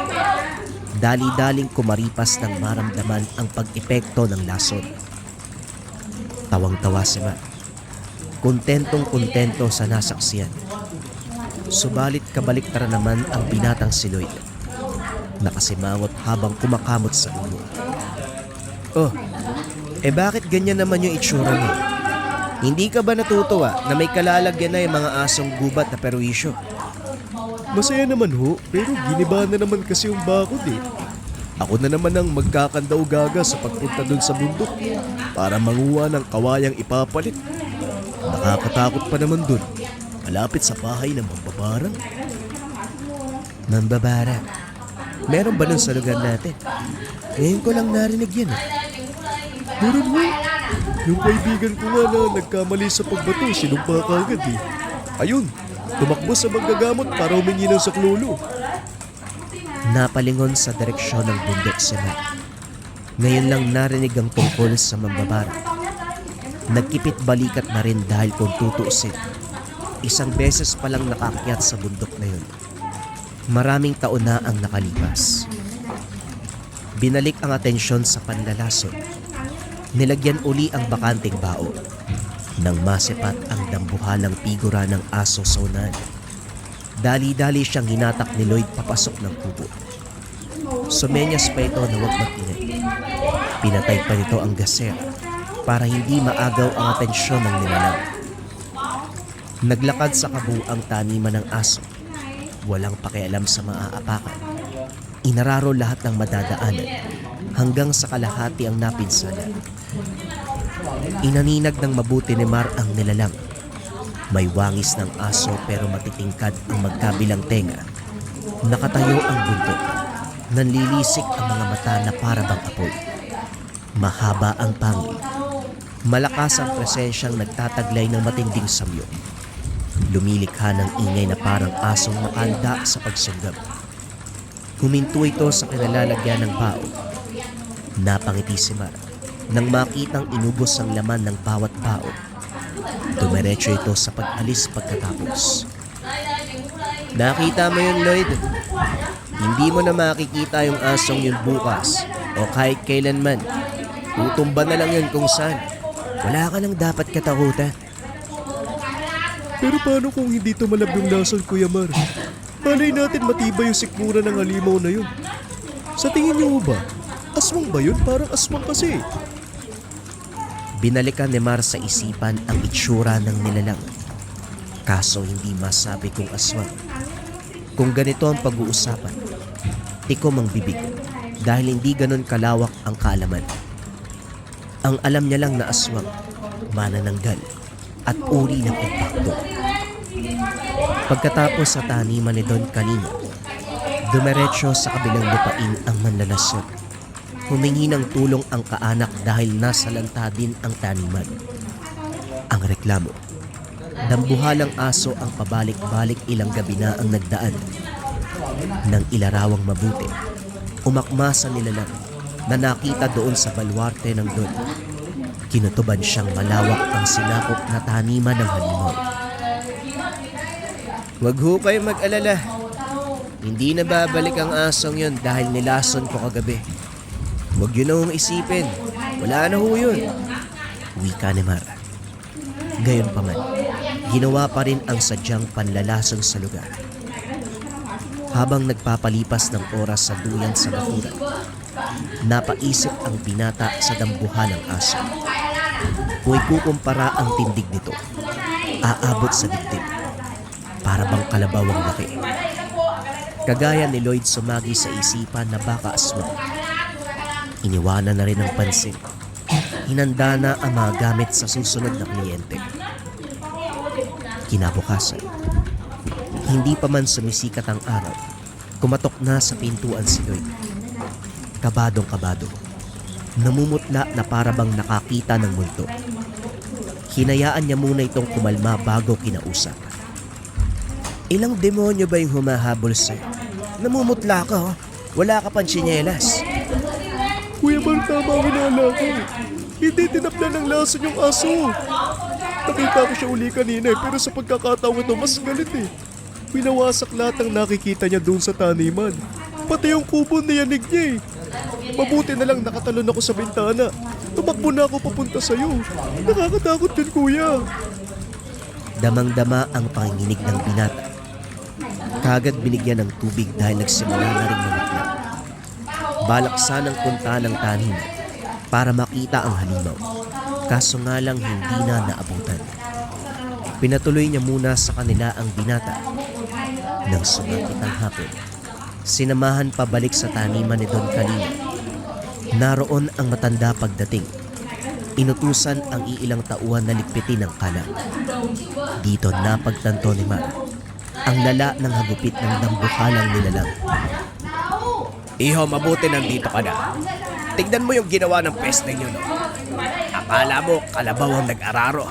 Dali-daling kumaripas ng maramdaman ang pag-epekto ng lason. Tawang-tawa si Mar. Kontentong-kontento sa nasaksiyan. Subalit kabaliktara naman ang binatang si Lloyd. Nakasimangot habang kumakamot sa ulo. Oh, bakit ganyan naman yung itsura mo? Hindi ka ba natutuwa na may kalalagyan na yung mga asong gubat na perwisyo? Masaya naman ho, pero giniba na naman kasi yung bakod eh. Ako na naman ang magkakandaw-gaga sa pagpunta dun sa bundok para manguha ng kawayang ipapalit. Nakakatakot pa naman dun. Malapit sa bahay ng mambabarang. Mambabara, meron ba nun sa lugar natin? Ngayon ko lang narinig yan eh. Meron ho. Yung kaibigan ko nga na nagkamali sa pagbato, sinumpa ka agad eh. Ayun, tumakbo sa manggagamot para humingi ng saklolo. Napalingon sa direksyon ng bundok si Matt. Ngayon lang narinig ang tungkol sa mambabara. Nagkipit balikat na rin dahil kung tutuusin, isang beses palang nakakyat sa bundok na yun. Maraming taon na ang nakalipas. Binalik ang atensyon sa panlalason. Nilagyan uli ang bakanting bao nang masepat ang dambuhalang figura ng aso sa unahan. Dali-dali siyang hinatak ni Lloyd papasok ng kubo. Sumenyas pa ito na huwag mag-ingay. Pinatay pa nito ang gasera para hindi maagaw ang atensyon ng nilalang. Naglakad sa kabuang taniman ng aso. Walang pakialam sa maaapakan. Inararo lahat ng madadaanan hanggang sa kalahati ang napinsala. Inaninag ng mabuti ni Mar ang nilalang. May wangis ng aso pero matitingkad ang magkabilang tenga. Nakatayo ang buntot. Nanlilisik ang mga mata na para bang apoy. Mahaba ang pangil. Malakas ang presensyang nagtataglay ng matinding samyo. Lumilikha ng ingay na parang asong makanda sa pagsunggab. Huminto ito sa kinalalagyan ng bao. Napangiti si Mar nang makitang inubos ang laman ng bawat bao. Dumiretso ito sa pag-alis pagkatapos. Nakita mo yun, Lloyd? Hindi mo na makikita yung asong yun bukas o kahit kailanman. Tutumba na lang yun kung saan. Wala ka nang dapat katakutan. Pero paano kung hindi tumalab yung lason, Kuya Mar? Malay natin matibay yung sikmura ng halimaw na yun. Sa tingin niyo ba? Aswang ba yun? Parang aswang kasi. Binalikan ni Mar sa isipan ang itsura ng nilalang. Kaso hindi masabi kung aswang. Kung ganito ang pag-uusapan, tikom ang bibig dahil hindi ganon kalawak ang kaalaman. Ang alam niya lang na aswang, manananggal at uri ng impakto. Pagkatapos sa taniman ni Don Canino, dumiretso sa kabilang lupain ang manlalasot. Humingi ng tulong ang kaanak dahil nasa lanta din ang taniman. Ang reklamo, dambuhalang aso ang pabalik-balik ilang gabi na ang nagdaan. Nang ilarawang mabuti, umakma sa nilalang na nakita doon sa balwarte ng Don. Kinutuban siyang malawak ang sinakop na taniman ng halimaw. Huwag ho kayo mag-alala. Hindi na babalik ang asong yun dahil nilason ko kagabi. Huwag yun na hong isipin. Wala na ho yun. Wika ni Mar. Gayon pa man, ginawa pa rin ang sadyang panlalason sa lugar. Habang nagpapalipas ng oras sa duyan sa bakuran, napaisip ang binata sa dambuhalang aso. Kung ikukumpara ang tindig nito, aabot sa dibdib. Para bang kalabaw ang laki. Kagaya ni Lloyd sumagi sa isipan na baka aswang. Iniwanan na rin ang pansin. Hinanda na ang mga gamit sa susunod na kliyente. Kinabukasan, hindi pa man sumisikat ang araw, kumatok na sa pintuan si Lloyd. Kabadong-kabado, namumutla na para bang nakakita ng multo. Hinayaan niya muna itong kumalma bago kinausap. Ilang demonyo ba yung humahabol sa'yo? Namumutla ka, oh. Wala ka pang tsinelas. Kuya Mar, tama ang hinala ko. Hindi tinaplan ng lason yung aso. Nakita ko siya uli kanina pero sa pagkakataon ito mas galit eh. Winawasak lahat ang nakikita niya doon sa taniman. Pati yung kubo niyanig niya eh. Mabuti na lang nakatalon ako sa bintana. Tumakbo na ako papunta sa'yo. Nakakatakot yun, kuya. Damang-dama ang panginginig ng binata. Kagad binigyan ng tubig dahil nagsimula na rin mamutla. Balaksan ang punta ng taniman para makita ang halimaw. Kaso nga lang hindi na naabutan. Pinatuloy niya muna sa kanila ang binata. Nang sumapit ang hapon, sinamahan pabalik sa taniman ni Don Kalina. Naroon ang matanda pagdating. Inutusan ang iilang tauhan na ligpitin ng kalang. Dito napagtanto ni Mar ang lala ng hagupit ng dambuhalang nilalang. Iho, mabuti nandito ka na. Tignan mo yung ginawa ng peste nyo, no? Akala mo kalabaw ang nag-araro.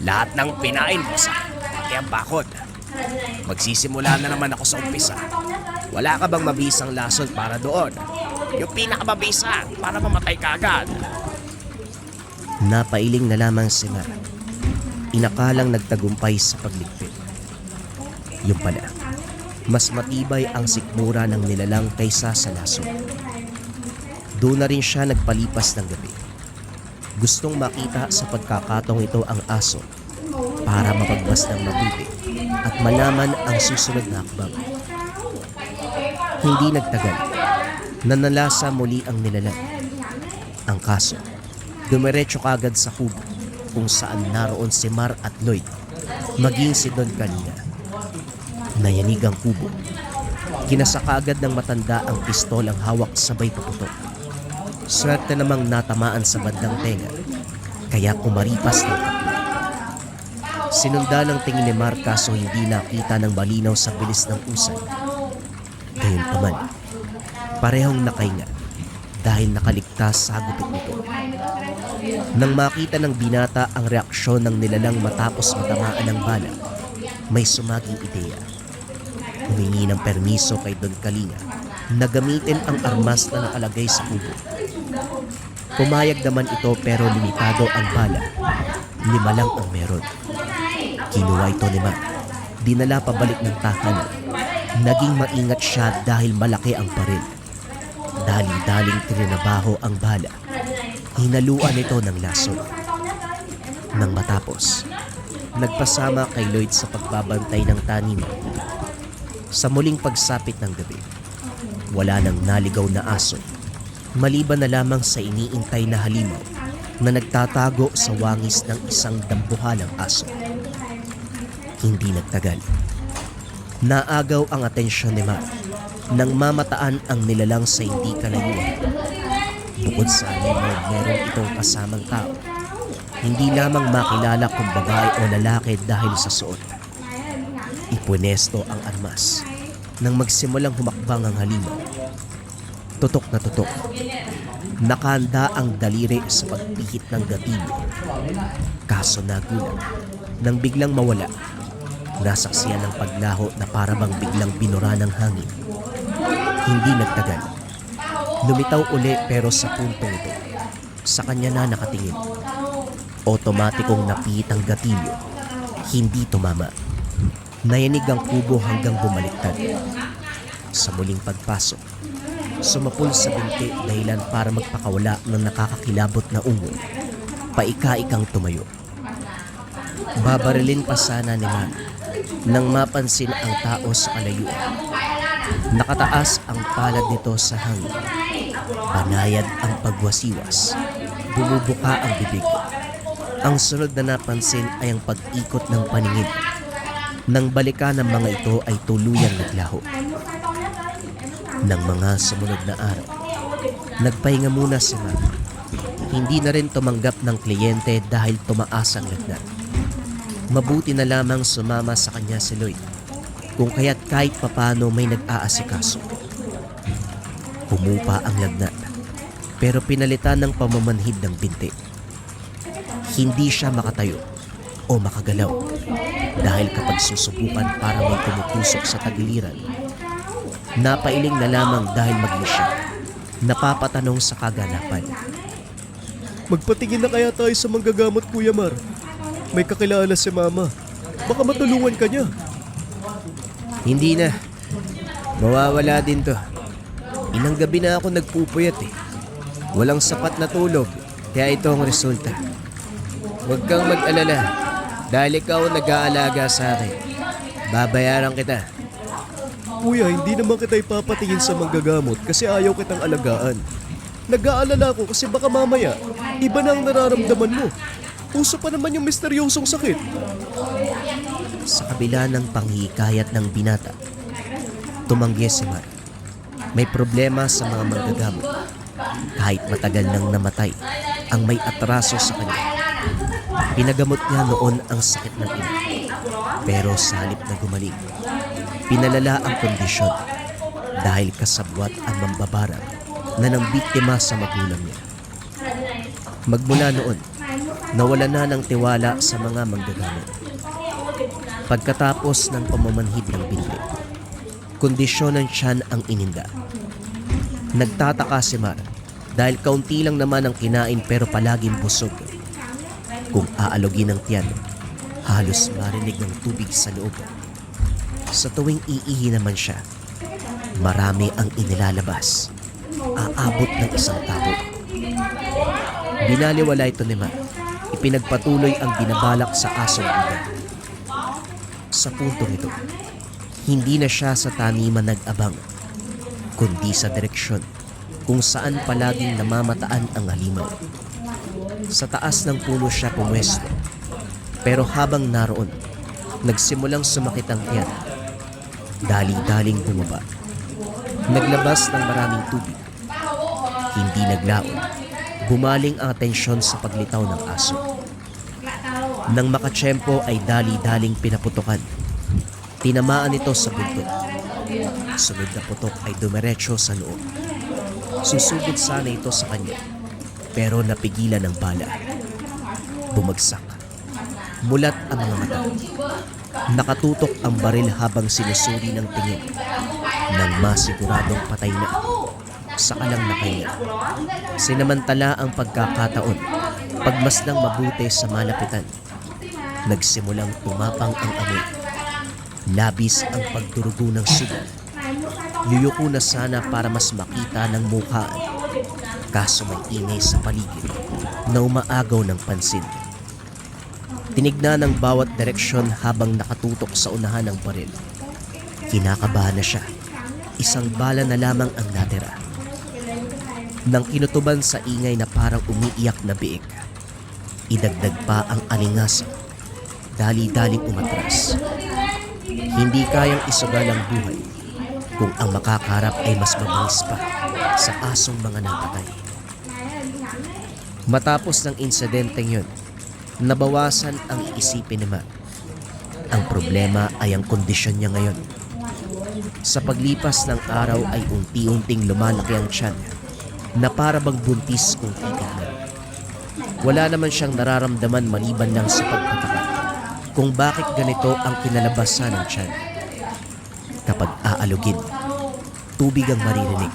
Lahat ng pinain mo sa pati ang bakod. Magsisimula na naman ako sa umpisa. Wala ka bang mabisang lason para doon? Yung pinakamabisa para mamatay ka agad. Napailing na lamang si Mar. Inakalang nagtagumpay sa pagligpit. Yung pala, mas matibay ang sikmura ng nilalang kaysa sa lason. Doon na rin siya nagpalipas ng gabi. Gustong makita sa pagkakataong ito ang aso para mapagbas ng mabuti at malaman ang susunod na hakbang. Hindi nagtagal, nanalasa muli ang nilalang. Ang kaso, dumiretso kagad sa kubo kung saan naroon si Mar at Lloyd, maging si Don Kalina. Nayanig ang kubo. Kinasakagad ng matanda ang pistolang hawak sabay paputok. Swerte namang natamaan sa bandang tenga, kaya kumaripas ng tatlo. Sinunda ng tingin ni Mar kaso hindi nakita ng malinaw sa bilis ng usay. Gayunpaman, parehong nakahinga dahil nakaligtas sa gupit nito. Nang makita ng binata ang reaksyon ng nilalang matapos matamaan ng bala, may sumaging ideya. Humingi ng permiso kay Don Kalina na gamitin ang armas na nakalagay sa kubo. Pumayag naman ito pero limitado ang bala. 5 lang ang meron. Kinuha ito ni Mar. Dinala pabalik ng tahanan. Naging maingat siya dahil malaki ang baril. Daling-daling trinabaho ang bala. Hinaluan ito ng lason. Nang matapos, nagpasama kay Lloyd sa pagbabantay ng taniman. Sa muling pagsapit ng gabi, wala nang naligaw na aso, maliban na lamang sa iniintay na halimaw na nagtatago sa wangis ng isang dambuhalang aso. Hindi nagtagal. Naagaw ang atensyon ni Mar nang mamataan ang nilalang sa hindi kalayuan. Bukod sa halimaw, meron itong kasamang tao. Hindi lamang makilala kung babae o lalaki dahil sa suot. Ipunesto ang armas nang magsimulang humakbang ang halimaw. Tutok na tutok. Nakahanda ang daliri sa pagpihit ng gatilyo. Kaso nagulat nang biglang mawala. Nasaksiyan ng paglaho na parabang biglang binura ng hangin. Hindi nagtagal. Lumitaw uli pero sa puntong ito. Sa kanya na nakatingin. Otomatikong napihit ang gatilyo. Hindi tumama. Nayanig ang kubo hanggang bumaliktad. Sa muling pagpasok, sumapul sa binti dahilan para magpakawala ng nakakakilabot na ungol. Paika-ikang tumayo. Babarilin pa sana ni Mar nang mapansin ang tao sa kalayuan. Nakataas ang palad nito sa hangin. Banayad ang pagwasiwas. Bumubuka ang bibig. Ang sunod na napansin ay ang pag-ikot ng paningin. Nang balikan ng mga ito ay tuluyang naglaho. Nang mga sumunod na araw, nagpahinga muna si Mar. Hindi na rin tumanggap ng kliyente dahil tumaas ang lagnat. Mabuti na lamang sumama sa kanya si Lloyd, kung kaya't kahit papano may nag-aasikaso. Humupa ang lagnat, pero pinalitan ng pamamanhid ng binti. Hindi siya makatayo o makagalaw dahil kapag susubukan para may tumutusok sa tagiliran, napailing na lamang dahil maging siya napapatanong sa kaganapan. Magpatingin na kaya tayo sa manggagamot, Kuya Mar. May kakilala si Mama. Baka matulungan ka niya. Hindi na. Mawawala din to. Ilang gabi na ako nagpupuyat eh. Walang sapat na tulog, kaya ito ang resulta. Huwag kang mag-alala dahil ikaw ang nag-aalaga sa akin. Babayaran kita. Kuya, hindi naman kita ipapatingin sa manggagamot kasi ayaw kitang alagaan. Nag-aalala ko kasi baka mamaya, iba na ang nararamdaman mo. Uso pa naman yung misteryosong sakit. Sa kabila ng panghihikayat ng binata, tumanggi si Mar. May problema sa mga manggagamot. Kahit matagal nang namatay ang may atraso sa kanya. Pinagamot niya noon ang sakit ng ina. Pero sa halip na gumaling, pinalala ang kondisyon dahil kasabwat ang mambabarang na nang biktima sa magulang niya. Magmula noon, nawala na ng tiwala sa mga manggagamot. Pagkatapos ng pamamanhid ng binti, kondisyon ng tiyan ang ininda. Nagtataka si Mar dahil kaunti lang naman ang kinain pero palaging busog. Kung aalugin ng tiyan, halos marinig ng tubig sa loob. Sa tuwing iihi naman siya, marami ang inilalabas. Aabot ng isang tao. Binaliwala ito ni Mar. Ipinagpatuloy ang binabalak sa asong ida. Sa puntong ito, hindi na siya sa taniman nag-abang, kundi sa direksyon kung saan palaging namamataan ang halimaw. Sa taas ng puno siya pumwesto, pero habang naroon, nagsimulang sumakit ang tiyan. Dali-daling bumaba. Naglabas ng maraming tubig. Hindi naglaon. Bumaling ang atensyon sa paglitaw ng aso. Nang makatsyempo ay dali-daling pinaputukan. Tinamaan ito sa buntot. Sunod na putok ay dumiretso sa noo. Susugod sana ito sa kanya, pero napigilan ng bala. Bumagsak. Mulat ang mga mata. Nakatutok ang baril habang sinusuri ng tingin. Nang masiguradong patay na, sakalang nakahinga. Sinamantala ang pagkakataon, pagmasdang mabuti sa malapitan. Nagsimulang tumapang ang amoy. Labis ang pagdurugo ng sugat. Yuyuko na sana para mas makita ng mukhaan. Kaso may ingay sa paligid na umaagaw ng pansin. Tinignan ng bawat direksyon habang nakatutok sa unahan ng baril. Kinakabahan na siya. Isang bala na lamang ang natira. Nang kinutuban sa ingay na parang umiiyak na biik, idagdag pa ang alingaso. Dali-daling umatras. Hindi kayang isugal ang buhay kung ang makakarap ay mas mabangis pa sa asong mga napatay. Matapos ng insidenteng yun, nabawasan ang iisipin ni Mar. Ang problema ay ang kondisyon niya ngayon. Sa paglipas ng araw ay unti-unting lumalaki ang tiyan na para bang buntis kung titignan. Wala naman siyang nararamdaman maliban lang sa pagtataka kung bakit ganito ang kinalabasan ng tiyan. Kapag aalugin, tubig ang maririnig.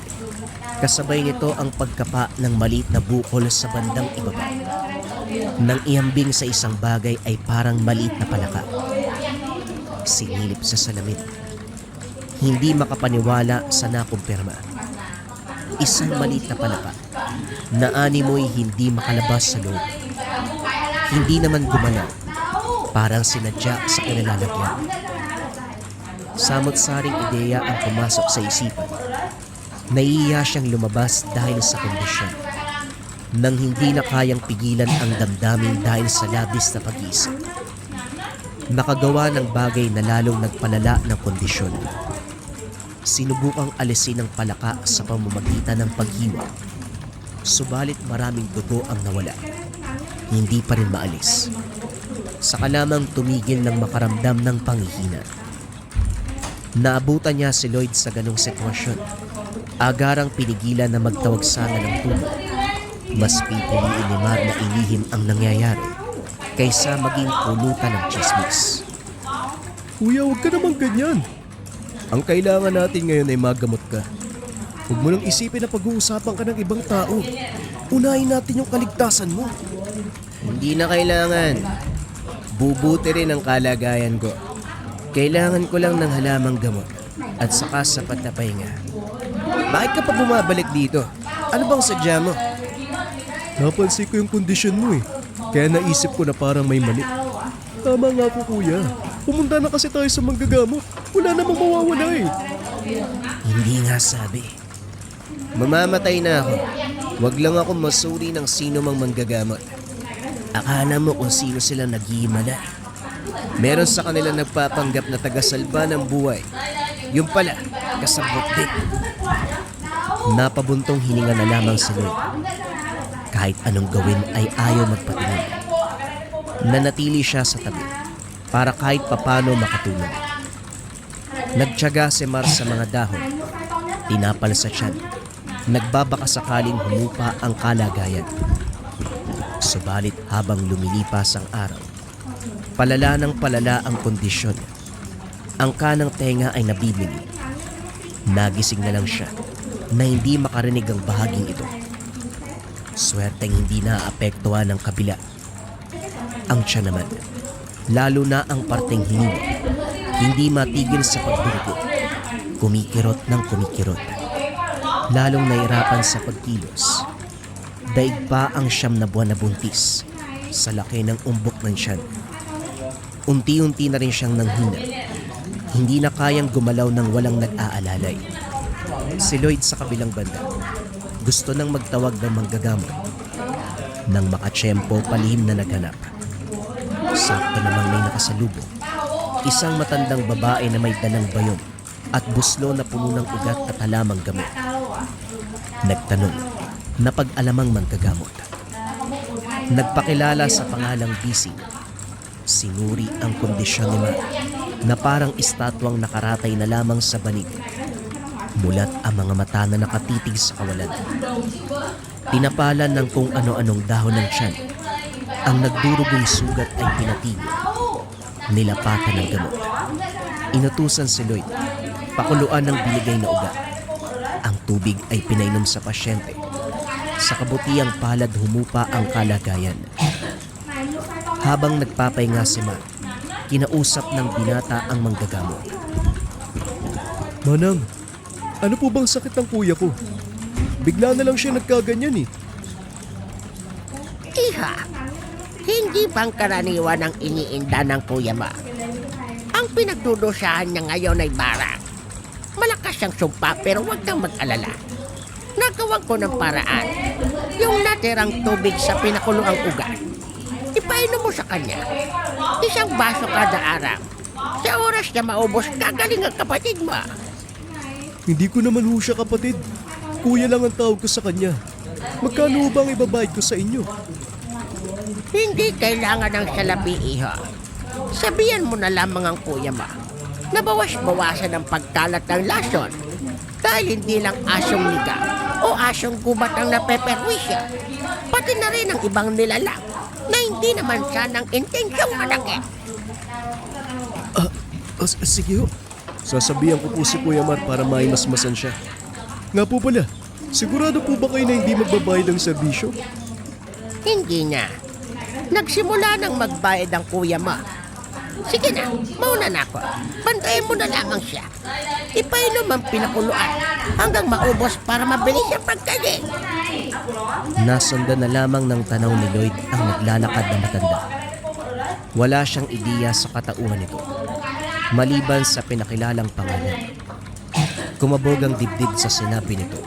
Kasabay nito ang pagkapa ng maliit na bukol sa bandang ibaba. Nang ihambing sa isang bagay ay parang maliit na palaka. Sinilip sa salamin. Hindi makapaniwala sa nakumpirma. Isang maliit na palaka na animoy hindi makalabas sa loob. Hindi naman gumalaw, parang sinadya sa kinalalagyan. Samot-saring ideya ang pumasok sa isipan. Naiiya siyang lumabas dahil sa kondisyon. Nang hindi na kayang pigilan ang damdamin dahil sa labis na pag-iisip. Nakagawa ng bagay na lalong nagpalala ng kondisyon. Sinubukang alisin ang palaka sa pamamagitan ng paghiwa. Subalit maraming dugo ang nawala. Hindi pa rin maalis. Saka lamang tumigil ng makaramdam ng panghihina. Naabutan niya si Lloyd sa ganong sitwasyon. Agarang pinigilan na magtawag sana ng tulong. Mas pipiliin ni Mar na ilihim ang nangyayari kaysa maging pulutan ng chismis. Kuya, huwag ka naman ganyan. Ang kailangan natin ngayon ay magamot ka. Huwag mo nang isipin na pag-uusapan ka ng ibang tao. Unahin natin yung kaligtasan mo. Hindi na kailangan. Bubuti rin ang kalagayan ko. Kailangan ko lang ng halamang gamot at saka sapat na pahinga. Bakit ka pa bumabalik dito? Ano bang sadya mo? Napansin ko yung kondisyon mo eh. Kaya naisip ko na parang may mali. Tama nga po kuya. Pumunta na kasi tayo sa manggagamot. Wala namang mawawala eh. Hindi nga sabi. Mamamatay na ako. Huwag lang ako masuri ng sino mang manggagamot. Akala mo kung sino sila naghihimala. Meron sa kanila nagpapanggap na tagasalba ng buhay. Yung pala, kasabot din. Napabuntong hininga na lamang si Lloyd. Kahit anong gawin ay ayaw magpatingin. Nanatili siya sa tabi para kahit papano makatulong. Nagtiyaga si Mar sa mga dahon. Tinapal sa tiyan. Nagbabaka sakaling humupa ang kalagayan. Subalit habang lumilipas ang araw, palala ng palala ang kondisyon. Ang kanang tenga ay nabibili. Nagising na lang siya na hindi makarinig ang bahaging ito. Swerteng hindi naapektuhan ng kabila. Ang tiyan naman, lalo na ang parteng hininga, hindi matigil sa pagdurugo. Kumikirot ng kumikirot. Lalong nahirapan sa pagkilos. Daig pa ang 9 na buwan na buntis sa laki ng umbok ng tiyan. Unti-unti na rin siyang nanghina. Hindi na kayang gumalaw ng walang nag-aalalay. Si Lloyd sa kabilang banda, gusto nang magtawag ng manggagamot. Nang makatsyempo, palihim na naghanap. Sakto namang may nakasalubong. Isang matandang babae na may dalang bayon at buslo na puno ng ugat at halamang gamot. Nagtanong, napag-alamang manggagamot. Nagpakilala sa pangalang Bising. Sinuri ang kondisyon ni Mar na parang estatwang nakaratay na lamang sa banig. Mulat ang mga mata na nakatitig sa kawalan. Tinapalan ng kung ano-anong dahon ng tiyan. Ang nagdurugong sugat ay pinatigil. Nilapatan ng gamot. Inutusan si Lloyd, pakuluan ng binigay na ugat. Ang tubig ay pinainom sa pasyente. Sa kabutiang palad humupa ang kalagayan. Habang nagpapahinga si Mar, kinausap ng binata ang manggagamot. Manang, ano po bang sakit ng kuya ko? Bigla na lang siya nagkaganyan eh. Iha, hindi pang karaniwan ang iniinda ng kuya mo. Ang pinagdudusahan niya ngayon ay barang. Malakas siyang sumpa pero huwag kang mag-alala. Nagawan ko ng paraan. Yung natirang tubig sa pinakuluang ugat, ipainom mo sa kanya. 1 baso kada araw. Sa oras niya maubos, gagaling ang kapatid mo. Hindi ko naman ho siya kapatid. Kuya lang ang tawag ko sa kanya. Magkano bang ibabayad ko sa inyo? Hindi kailangan ng salapi, iho. Sabihan mo na lamang ang kuya mo. Nabawas-bawasan ang pagkalat ng lason. Dahil hindi lang asong ligaw o asong gubat ang napeperwisya. Pati na rin ang ibang nilalang na hindi naman siya ng intensyong manakit. Sige ho. Sasabihan ko po si Kuya Mar para maimasmasan siya. Nga po pala, sigurado po ba kayo na hindi magbabayad ng serbisyo? Hindi na. Nagsimula nang magbayad ang kuya mo. Sige na, mauna na ako. Bantayan mo na lamang siya. Ipainom ang pinakuluan hanggang maubos para mabilis ang pagkain. Nasundan na lamang ng tanaw ni Lloyd ang naglalakad na matanda. Wala siyang ideya sa katauhan nito, maliban sa pinakilalang pangalan. Kumabog ang dibdib sa sinabi nito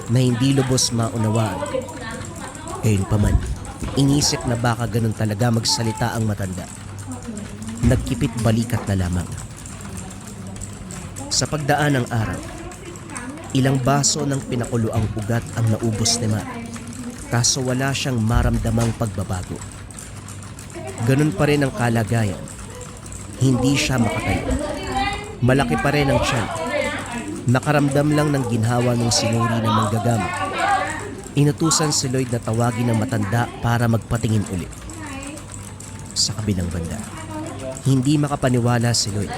na hindi lubos maunawaan. Gayunpaman, inisip na baka ganun talaga magsalita ang matanda. Nagkipit balikat na lamang. Sa pagdaan ng araw, ilang baso ng pinakuluang ugat ang naubos ni Mar. Kaso wala siyang maramdamang pagbabago. Ganun pa rin ang kalagayan. Hindi siya makatayo. Malaki pa rin ang tiyan. Nakaramdam lang ng ginhawa ng sinuri ng manggagamot. Inutusan si Lloyd na tawagin ng matanda para magpatingin ulit. Sa kabilang banda, hindi makapaniwala si Lloyd.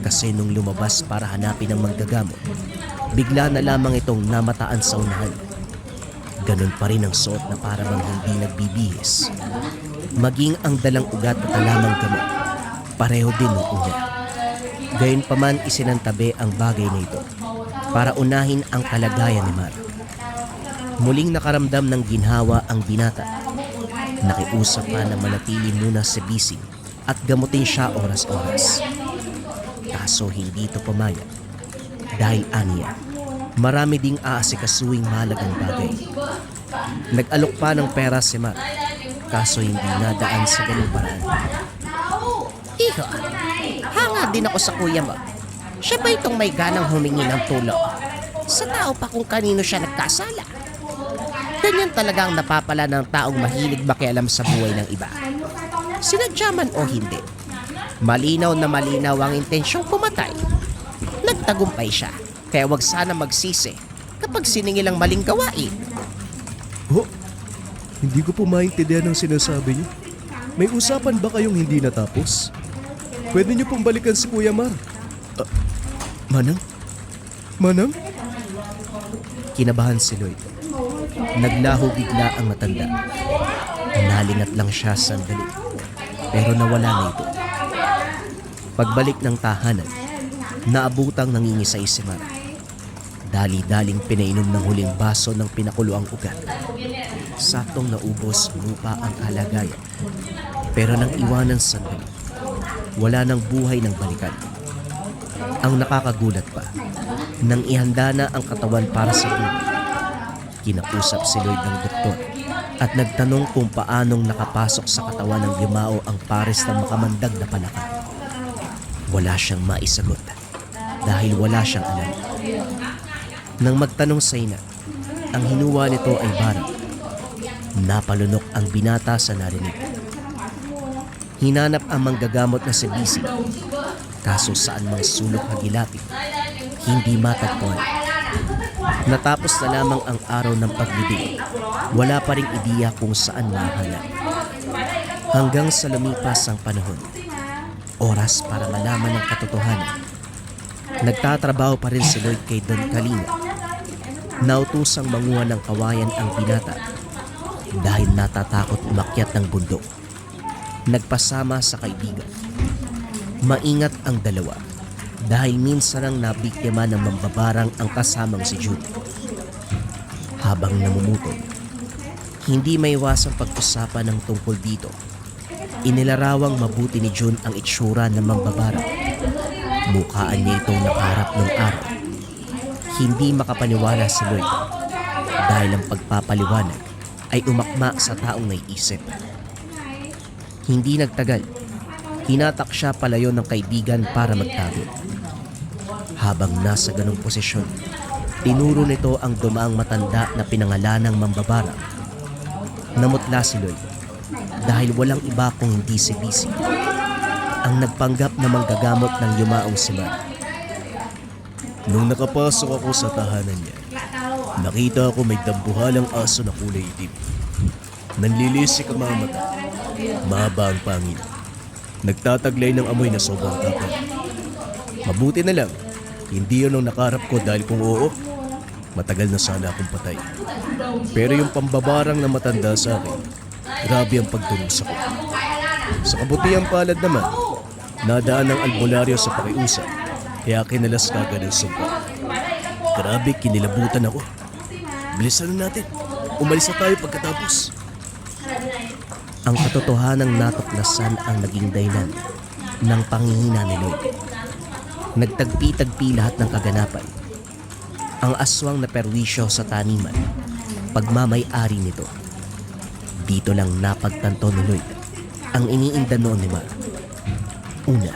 Kasi nung lumabas para hanapin ang manggagamot, bigla na lamang itong namataan sa unahan. Ganun pa rin ang suot na para bang hindi nagbibihis. Maging ang dalang ugat at alamang gamot, pareho din ng una. Gayunpaman isinantabi ang bagay na ito para unahin ang kalagayan ni Mar. Muling nakaramdam ng ginhawa ang binata. Nakiusap pa na manatili muna sa Bising at gamutin siya oras-oras. Kaso hindi ito pumayag dahil aniya, Marami ding aasikasuing mahalagang bagay. Nag-alok pa ng pera si Mar, kaso hindi nadaan sa ganung paraan. Iho, hanga din ako sa kuya mo. Siya ba itong may ganang humingi ng tulong? Sa tao pa kung kanino siya nagkasala. Ganyan talaga ang napapala ng taong mahilig makialam sa buhay ng iba. Sinadya man o hindi. Malinaw na malinaw ang intensyong pumatay. Nagtagumpay siya, kaya wag sana magsisi kapag siningil ang maling gawain. Ho? Hindi ko po maintindihan ang sinasabi niyo. May usapan ba kayong hindi natapos? Pwede niyo pong balikan si Kuya Mar. Manang? Manang? Kinabahan si Lloyd. Naglaho bigla ang matanda. Nalingat lang siya sandali, pero nawala na ito. Pagbalik ng tahanan, naabutang nangingisay si Mar. Dali-daling pinainom ng huling baso ng pinakuloang ugat. Saktong naubos lupa ang kalagayan. Pero nang iwanan sandali, wala nang buhay ng balikan. Ang nakakagulat pa, nang ihanda na ang katawan para sa buhay, kinausap si Lloyd ng doktor at nagtanong kung paanong nakapasok sa katawan ng yumao ang pares ng makamandag na palaka. Wala siyang maisagot dahil wala siyang alam. Nang magtanong sa ina, ang hinuwa nito ay barang. Napalunok ang binata sa narinig. Hinanap ang manggagamot na si Bisi, kaso saan mang sulok hagilapin, hindi matagpuan. Natapos na lamang ang araw ng paglibing, wala pa ring ideya kung saan mahanap. Hanggang sa lumipas ang panahon, oras para malaman ang katotohanan. Nagtatrabaho pa rin si Lloyd kay Don Kalina. Nautusang manguha ng kawayan ang binata dahil natatakot umakyat ng bundok. Nagpasama sa kaibigan. Maingat ang dalawa dahil minsan ang nabiktima ng mambabarang ang kasamang si June. Habang namumutol, hindi may iwasang pag-usapan ng tungkol dito. Inilarawang mabuti ni June ang itsura ng mambabarang. Mukhaan niya itong nakaharap ng araw. Hindi makapaniwala si Lloyd dahil ang pagpapaliwanag ay umakma sa taong naiisip. Hindi nagtagal, hinatak siya palayo ng kaibigan para magtago. Habang nasa ganong posisyon, tinuro nito ang dumaang matanda na pinangalanang mambabarang. Namutla si Lloyd dahil walang iba kung hindi si Bisi, ang nagpanggap na manggagamot ng yumaong si Mar. Nung nakapasok ako sa tahanan niya, nakita ko may dambuhalang aso na kulay itim. Nanlilisik ang mga mata. Mahaba ang pangil. Nagtataglay ng amoy na sobrang tapang. Mabuti na lang, hindi yun ang nakaharap ko dahil kung oo, matagal na sana akong patay. Pero yung pambabarang na matanda sa akin, grabe ang pagdurusa ko. Sa kabutihang palad naman, nadaan ng albularyo sa pakiusap, kaya kinalas kagad ang sumpa. Grabe, kinilabutan ako. Bilisan na natin. Umalis na tayo pagkatapos. Ang katotohanang natuklasan ang naging dahilan ng panghihina ni Lloyd. Nagtagpi-tagpi lahat ng kaganapan. Ang aswang na perwisyo sa taniman, pagmamay-ari nito. Dito lang napagtanto ni Lloyd ang iniinda noon ni Mar. Una,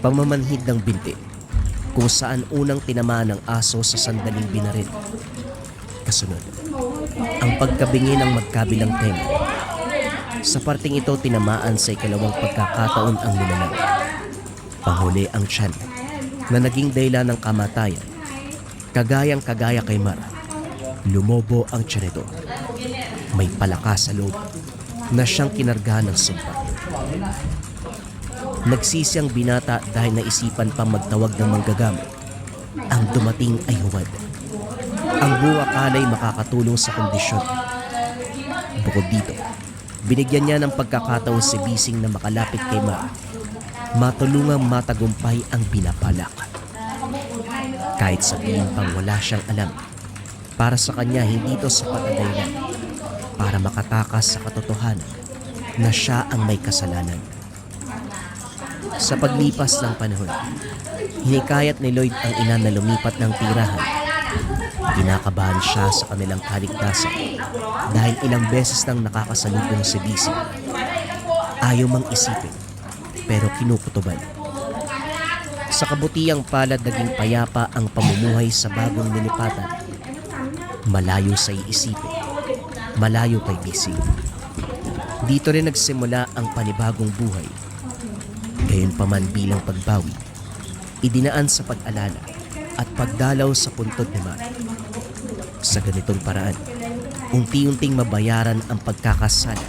pamamanhid ng binti kung saan unang tinamaan ng aso sa sandaling binaril. Kasunod, ang pagkabingi ng magkabilang tema. Sa parting ito tinamaan sa ikalawang pagkakataon ang lumalang. Panghuli ang tiyan na naging dahilan ng kamatayan. Kagayang-kagaya kay Mar, lumobo ang tiyan nito. May palaka sa loob na siyang kinargahan ng sumpa. Nagsisi ang binata dahil naisipan pang magtawag ng manggagamot. Ang dumating ay huwad. Ang buong akala'y makakatulong sa kondisyon. Bukod dito, binigyan niya ng pagkakataon si Bising na makalapit kay Mar. Matulungang matagumpay ang pinapalak. Kahit sabihin pang wala siyang alam, para sa kanya hindi ito sapat na dahilan para makatakas sa katotohanan na siya ang may kasalanan. Sa paglipas ng panahon, hinikayat ni Lloyd ang ina na lumipat ng tirahan Kinakabahan siya sa kanilang kaligtasan dahil ilang beses nang nakakasalubong si Bisi. Ayaw mang isipin pero kinukutuban. Sa kabutiang palad naging payapa ang pamumuhay sa bagong nilipatan. Malayo sa iisipin, malayo kay Bisi. Dito rin nagsimula ang panibagong buhay. Gayunpaman bilang pagbawi, idinaan sa pag-alala at pagdalaw sa puntod ni Mar. Sa ganitong paraan, unti-unting mabayaran ang pagkakasala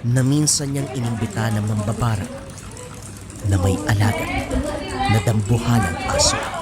na minsan niyang inimbita ng mambabara na may alaga na dambuhalang aso.